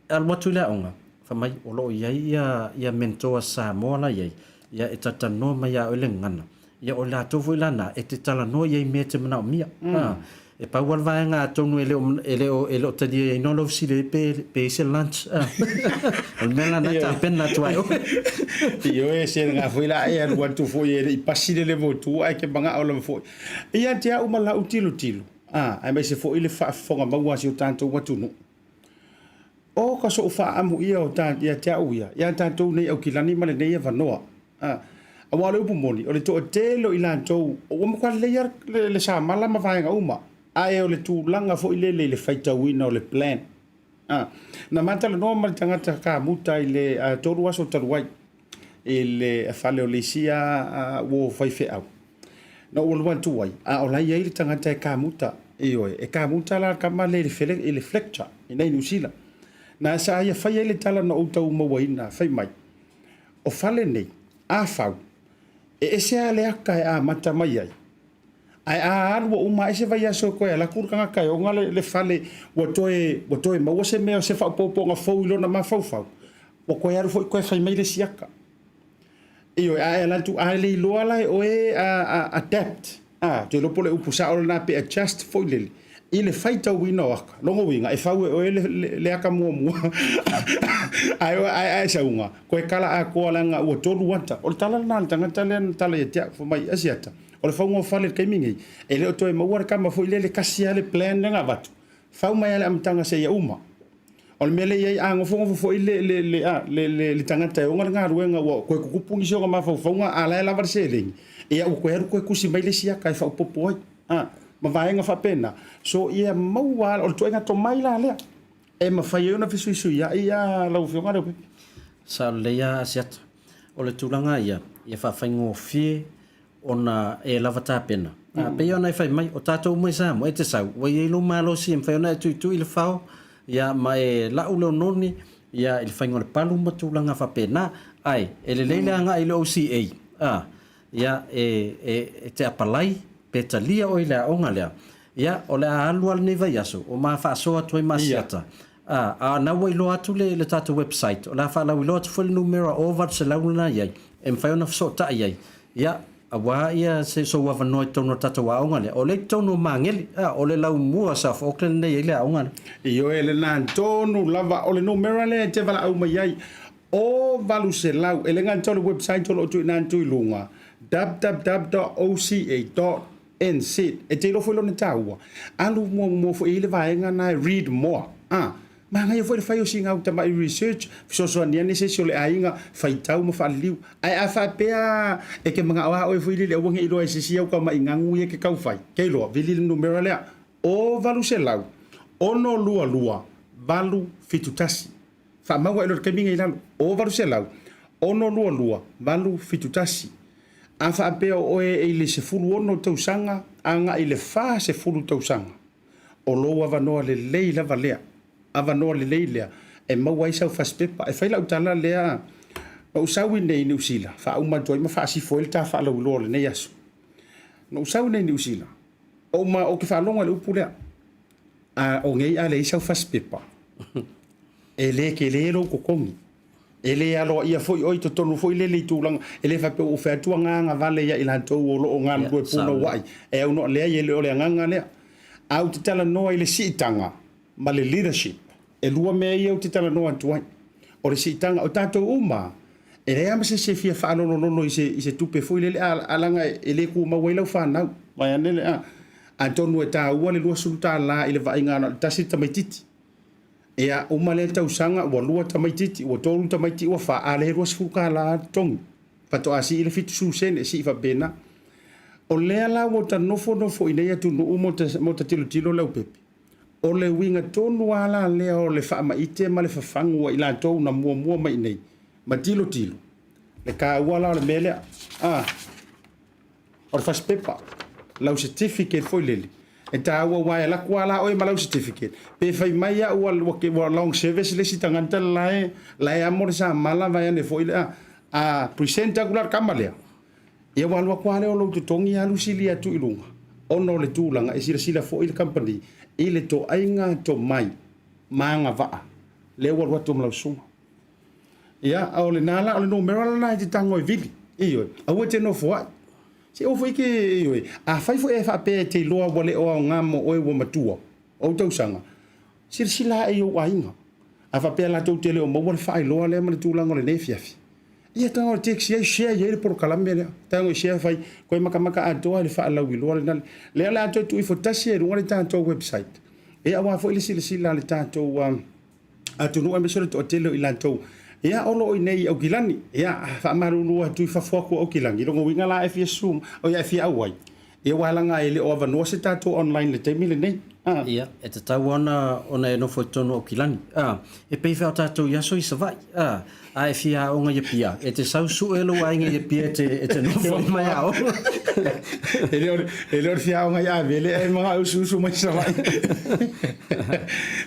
alwatu le aonga. Whamai o loo iai ia mentoa sa moa la iai. Ia e tatanoa mai a ole ngana. Ia o la tofu lana e te tala no iai me te mana o mia. E pau alvai ngā tonu e leo tadi e no lo sile pe se lunch. O mela na ta pena tuai. Io e se ngā fuila e alu atu foi e i pasile le votu ai ke banga o le foi. Ia te au mala utilo. Ai mai se foi le fonga maua si o tanto watu no. O ka so fa amu ia o tanto ia te au ia. Ia tanto nei au kilani male nei vanoa. A wale upu moni, o le to telo i lantou, o mo kwa le sa mala ma vaenga uma. Ai o le tūlanga fo i le whaitauina o le plan. Na matala noa mali tangata ka muta i le toru aso taruai. I le fale o le sia wo whaife au. Na o luan tuai, o lai ai le tangata e ka muta. E ka muta la kama le flecture, i nei nusila. Na sa ia whai ai le tala na outau mawaina, whai mai. O fale nei, a whau. E se a le aka e a mata mai ai. Ai a arua uma e se vai aso koe ala kurkanga kai o ngale le fale wa toe maua se mea se whaupopo nga fau ilona ma fau. Wa koe aru foi koe whai mai le siaka. Iyo a e lantu a le iloa lai o e adapt. Te lopo le upusa o na pe adjust foi lele. I le whaita wina o aka. Longo winga e whau e o e le aka mua. Ai sa unga. Koe kala a koa langa ua toru wanta. O le tala na le tangata le tala e tia fumai asiata. O le whaunga o whale kai mingi. E leo toi maua kama fo ile le kasia le plan nga batu. Whau mai ale amtanga se ia uma. O le mele iai ango fonga fo ile le tangata e onga ngā ruenga ua koe kukupungi se onga ma whaunga ala e lavar se lengi. E au koe heru koe kusi mai le siaka e whau popo ai. Ma vaenga whapena. So ia maua o le toenga to mai la lea. E ma whai euna fisu ia lau whionga reo pepe. Sa leia asiata. O le tūlanga ia whawhaingo fie ona e lava tāpena. Pei ona e whai mai, o tātou mai sa mo e te sau. Wai e lo malo si, e whai ona e tui le whao, ia ma e lau leo noni, ia e le whaingo le palu ma tūlanga whapena. Ai, e le leile anga i le OCA. Ia e te apalai, pe talia o i lea onga lea. Ia, o le a alu al nei vai aso, o maa whaasoa toi masiata. Na wai lo atu le tātou website, o la whaalau i lo atu whale numera o vat se launa iai, e mwhai ona whasota iai. Ia, a wā ia se so wawanoi tono tātou a onga lea, o le tono mangeli, o le lau mua sa Auckland nei i lea onga lea. Io e le nān tonu lava, o le numera lea te wala au mai ai, o valu se lau, e le ngan tolu website tolo tu i nān tui lunga, www.oca.nz, e te rofo ilo ne tāua. Alu mua fo i le vaenga na read more. Ma ngai foi le fai o singa uta mai research, so ni ani se le ainga fai tau mo faliu. Ai a fa pea e ke mga wa o foi le wonge ilo e se o ka mai ngangu e ke kau fai. Ke lo vili le numero le o valu se lau. Ono lua valu fitutasi. Fa maua ilo ke minga ila o valu se lau. Ono lua valu fitutasi. A fa pea o e le se fulu ono tausanga anga i le fa se fulu tausanga. o lo avanoa lelei lava lea avanoa lelei lea e mau ai sau faspepa e faila utala lea no usau nei New Zealand fa uma toi ma fa si foi ta fa lo lo nei aso no usau nei New Zealand o ma o ke fa longa le upulea a o ngei a le sau faspepa e le ke le lo ko kongi e le alo ia foi oi to tonu foi le tulang e le fa pe o fa tuanga nga vale ia ila to o lo nga ko puno wai e uno le ia le o le nga le au te tala noa i le siitanga ma le leadership e lua mea ia o te tala noa tuai o le siitanga o tātou uma e rea ma se fia whaalonolono i se tupe fui le alanga e le ku mawailau whanau mai anele a tonu e tā ua le lua suluta la i le vainga ana tasi tamaititi e a uma le tausanga ua lua tamaititi ua tolu tamaiti ua wha a le rua sifuka la tongi pato asi i le fitu susene e si i whabena o lea la mo ta nofo i nei atu no mo ta tilo lau pepe o le winga tonu ala lea o le whaama ite ma le whawhangu i la tau na mua mai nei ma tilo le ka wala o le mele o le whaspepa lau certificate foi lele e ta ua wai la kuala oi ma lau certificate pe fai mai a ua long service le si tanganta lae amore sa mala vai ane foi le a presenta kular kamalea ia walua kwale o lo tongi alu sili atu ilunga ono le tulanga e sila fo il company ile to ainga to mai manga va le walua to mla suma ia o le nala o le no mera na te tango e vili iyo a wote no fo se o foi ke iyo a fai fo e fa pe te loa wale o ngamo o e wo matua o tau sanga sila e o ainga a fa pe la to tele o mo wal fai loa le ma tulanga le nefiafi ia tanga o teksi ai share ia por Colombia le tanga o share fai ko maka atoa le fa la wi lo le la to tu fo tasi e ngore tanto website e awa fo ile sila le tanto atu no ambe to tele ila to ia olo nei o kilani ia fa maru no tu fa fo ko o kilangi lo winga la fi sum o ia fi awai e wala nga ele o va no se tanto online le te mile nei ia e te tau ona e no fo tono o kilani e pei fa tatou ia so i savai ai fia onga ia pia e te sau su elo ainga ia pia e te no fo mai ao ele fia onga ia vele e mga usu mai savai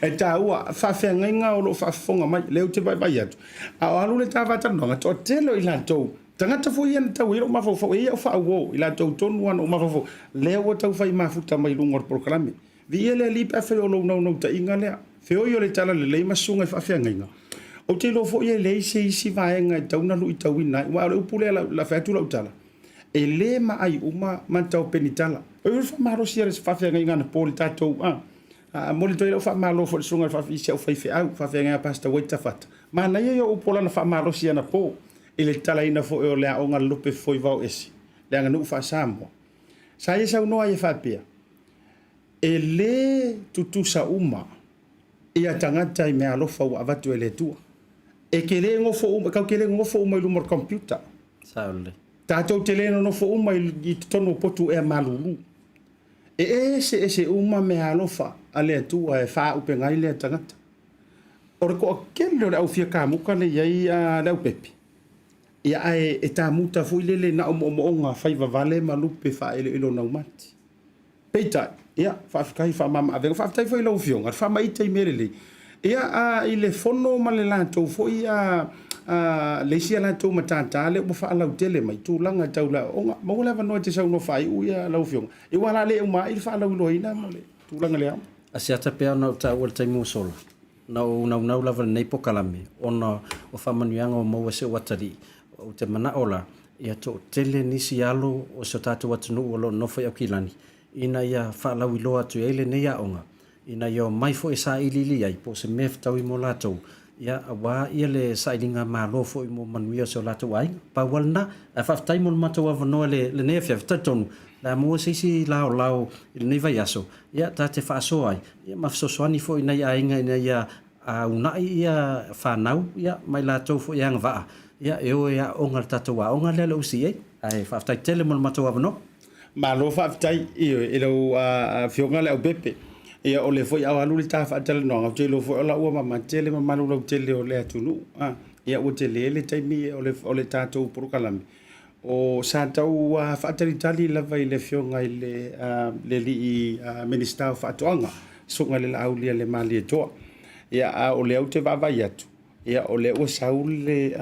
e ta ua fa fenga o lo fa fonga mai leo te vai atu a alu le tava tano to telo ila to tangata fo ia tau ilo ma fo ia fa wo ila to tonu wan o ma fo leo tau fai ma futa mai lungor programe vi ele li pa fe o lo no ta inga le fe o yo le tala le ma sunga fa fenga o te lo fo ia le si vaenga tau na lu tau ina wa le upule la fa tu la utala e le ma ai uma man tau penitala o fa maro sia fa fenga na pol tato mo le toilo fa malo fo sunga fa fi se fa fa fenga pasta weta fat ma na yo upola na fa maro sia na po ele tala ina fo o le onga lupe foi vau esi le anga nu fa samo sa ia sa no ai fa pia e le tutusa uma ia tangata i me alofa wa avatu ele tua e ke le ngofo uma ka ke le ngofo uma lu mor computer saule tatou tele no fo uma i tono potu e malulu e ese uma me alofa ale tua e fa upe ngai le tangata or ko kele le au fia ka muka le ia le pepi ia e ta muta fu le na o nga faiva vale malupe fa ele ilo na umati peita ia fa kai fa mama ave fa tai foi lo fionga fa mai tai merele ia ile fono malela to foi le sia la to matata le fa la tele mai tu langa taula onga mo la no te sa no fai u ia lo fionga i wala le uma il fa la lo ina mole tu langa le asiata pe na ta wal tai mo sola na la nei po kalame ona o fa manuanga mo se watari o te mana ola ia to tele nisi alo o so tatu watunu o lo no foi akilani ina ia fa la wilo atu ele ne ia onga ina yo mai fo isa ilili ai po se mef tau mo lato ia awa ia le sailinga malo fo mo manuia so lato ai pa walna fa tai mo mato wa no le ne fa tatonu la mo se si lao ne vai aso ia ta te fa so ai ia ma so swani fo ina ia inga ina ia una ia fa nau ia mai lato fo ia va ia ia onga tato wa onga le lo si ai fa tai tele mo mato wa no malo fa tai e lo fionga le bepe ia o le foi au alu le ta fa tele no te lo foi la ua ma tele ma malu lo tele o le atunu ia o tele le tai mi o le tato por kalami o sa tau fa tele tali la vai le fionga le li minister fa toanga sunga le Laaulialemalietoa ia o le au te vavai atu ia o le ua saule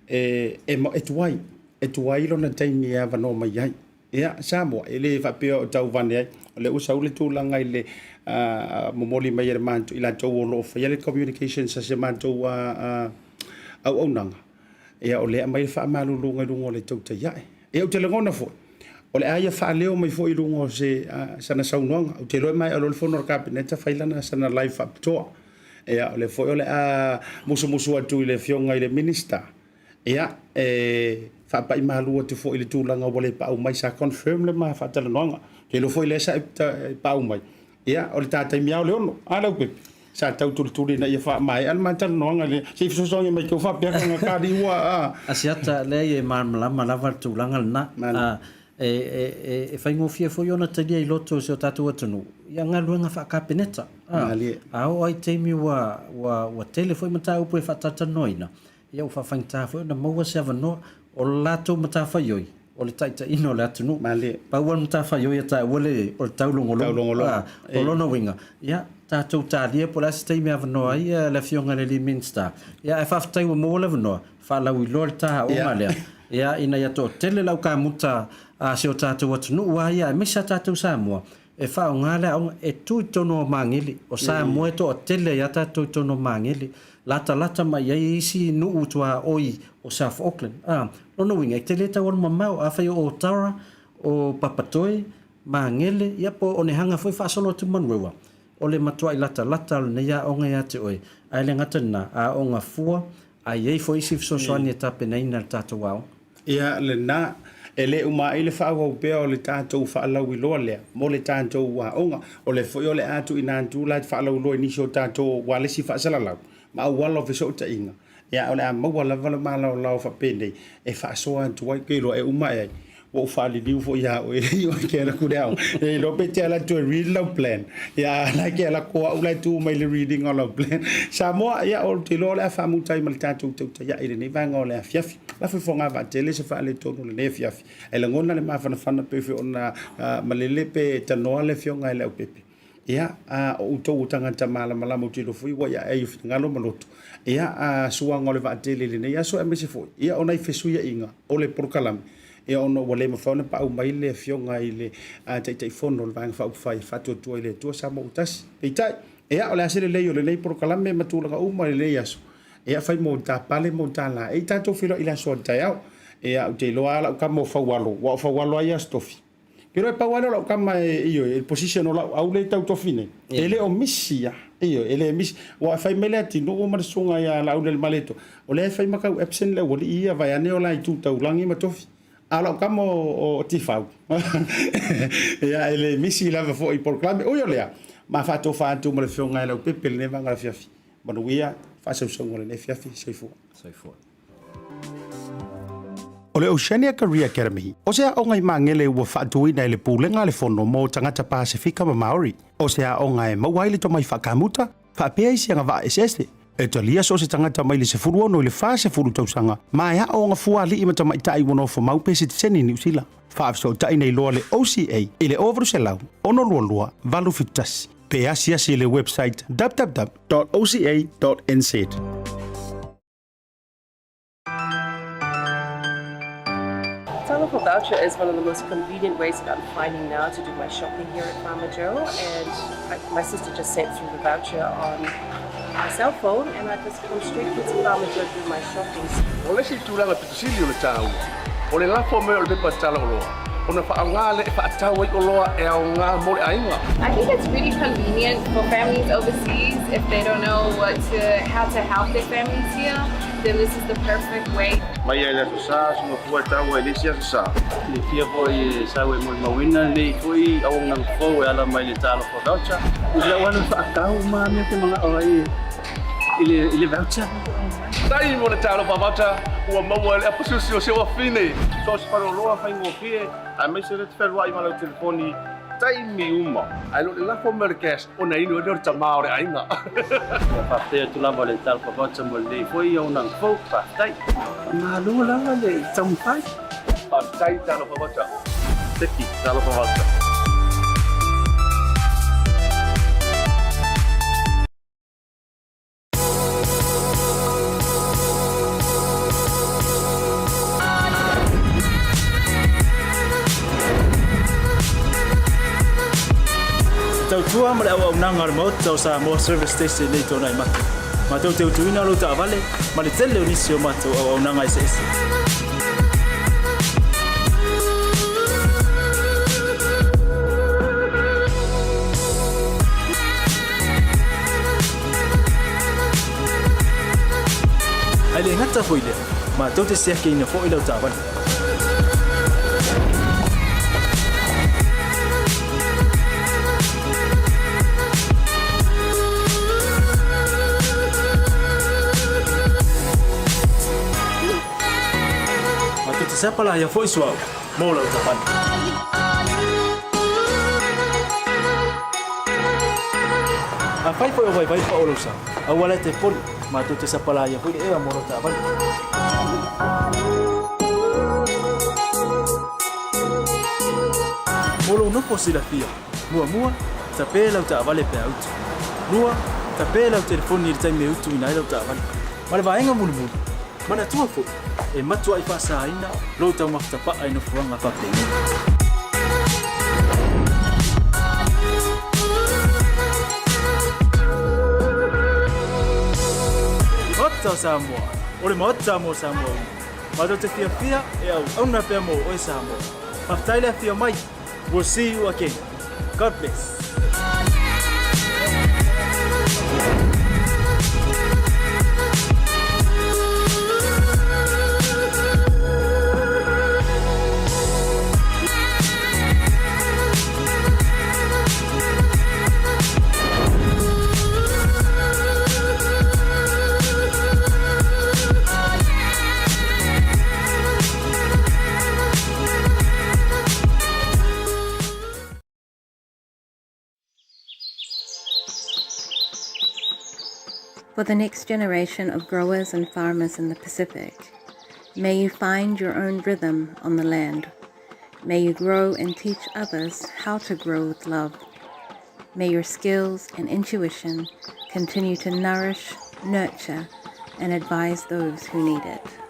e tuai lona taimi ia vanoa mai ai ia Samoa ele whapea o tau vane ai o le ua saule tūlanga i le momoli mai e mantu i la tau o loo whai le communication sa se mantu au nanga ia o le mai wha malulunga rungo le tautai ai ia o te langona fo o le aia wha leo mai fo i rungo se sana saunoanga o te loe mai o le fono o kabineta whailana sana live up toa ia o le fo o le musu atu i le fionga i le minister ia fa pa i malua te fo i le tūlanga o le pa au mai sa confirm le ma fa tala noanga ke lo fo i le sa pa au mai ia o le tātai miao le ono ala upepe sa tau tuli na ia fa mai al man tala noanga le se fiso songa mai ko fa pia nga kari ua Asiata le e malama lava tūlanga na e whaingo fia fo iona talia i loto se o tātou atunu ia ngā luenga whakapeneta au ai teimi wa tele foi mata upo e whatata noina ia u whawhaingta foi na maua se avanoa o lato mata whaioi o le taita ino le atunu pauan mata whaioi a ta wale o le taulongolo o lona winga ia tātou tālia po lasi teimi avanoa ia le fionga le Minster ia e whawhtai wa mua le avanoa whalau i loa le taha o malea ia ina ia to tele lau ka muta se o tātou atunu ua ia e misa tātou Samoa e whao ngāle au e tui tono mangili o Samoa e to o tele ia tātou tono mangili lata mai ai isi nuu tua oi o South Auckland lono winga e tele tau anu mamau a whai o Tara o Papatoi mangele ia po o ne hanga foi whaasolo tu manuewa o le matua i lata le ia onga ia te oi ai le ngatana a onga fua ai ei foi isi fisosoani e tape neina le tātou au ia le na ele uma ile fa o pe o le tātou fa la wi lo le mo le tātou wa onga o le foi o le atu ina tu la fa la lo ni so tātou wa le si fa sala la ma wala of so ta inga ia o le mo wala ma la fa pende e fa so atu wa ke lo e uma e o fa li diu fo ia o e ke la ku dau e lo pe te la to read lo plan ia la ke la ko u la tu mai le reading o lo plan Samoa ia o te lo le fa mu tai mal tātou ta ia ile ni vanga o le fiafi la foi fonga va tele se fa le tonu le fiafi e la ngona le ma fana pe fe ona malele pe tanoa le fionga le pepe ia o to utanga tamala mala mo tilo foi wa ia e ngalo maloto ia suanga le va tele le ia so e se foi ia ona i fesuia inga o le porkalam ia ono wale ma fauna pa mai le fionga i le tai fono le vanga fa fai fatu tu ile tu sa mo utas peitai ia o le asele le yo le nei porkalam me matulanga uma le iaso ia fai mo ta pale mo ta la e tato filo ila so ta ia ia te lo ala ka mo fa walo ia stofi pero e pa walo la ka mai io il position la au le tau to fine ele o misia io ele mis wa fai melati no o marsunga ia Laaulialemalietoa o le fai maka absent le woli ia vai ane o la tu tau langi ma tofi ala ka mo o tifau ia ele misi lava fo i proclame o yo lea ma fa to fa tu mo le fionga le pepe le vanga fiafi manuia fa se songo le fiafi soifo o le Oceania Career Academy o sea o ngai mangele ua whaatuina le pūlenga le fono mo tangata Pasifika ma Maori o sea o ngai mauaile to mai whakamuta whapea isi anga wa eseste e talia so se tangata mai le se furu ono le fa se furu tausanga ma ya o nga fua li ima tamai tai wono fo mau pesi te seni New Zealand fa so tai nei loa le OCA ile over se lau ono lua valu fitas pe asia si le website www.oca.nz. Tautai voucher is one of the most convenient ways that I'm finding now to do my shopping here at Farmer Joe, and my sister just sent through the voucher on my cell phone, and I just come straight to Farmer Joe to do my shopping. O le si tūlanga pitusili o le tāua. O le lafo me o le pepa tala o loa. O na whaangale e whaatau o loa e au ngā mo le ainga. I think it's really convenient for families overseas if they don't know how to help their families here. Then this is the perfect way. Mai ai la sa suma fua tau e lisia sa. Le fia foi sa we mo mawina le foi au ngang fo e ala mai le talo for voucher. Ila wana whaakau ma me te mga oi ile voucher. Tai mo le talo pa voucher ua maua le apususi o sewa fine. So se paro loa whaingo fie a me se le te wherua i mana o telefoni taimi uma. Ai lo le lafo me le cash o na inu e leo tamao le ainga. Whapea tu lava le talo pa voucher mo le foi au ngang fo whaptai. Ma lua lava le tampai. Whaptai talo pa voucher. Teki talo pa voucher. tautua ma le au nanga le mot tau sa mo service station nei tona i matu. Ma tau te utuina lo ta vale ma le tele o nisi o matu au nanga ese ese. Ai le ngata foi le ma tau te sia ke ina fo ila ta vale. Siapa lah yang voice wow mau lau tapan. Afai foi vai pa olosa. Awala te pon ma tu te siapa lah yang foi e mau lau tapan. Molo no posilafia. Mua tape lau ta vale pe out. Nua tape lau telefoni tai me utu ina lau ta vale. Male vaenga mulu. Mana tua fo e matua I whasaina lo tau maftapa ai no fuanga whapeni. Ota Samoa, ore ma ota mo Samoa. Ma do te fia e au na pe mo o Samoa. Maftaile fia mai. We'll see you again. God bless. For the next generation of growers and farmers in the Pacific, may you find your own rhythm on the land. May you grow and teach others how to grow with love. May your skills and intuition continue to nourish, nurture, and advise those who need it.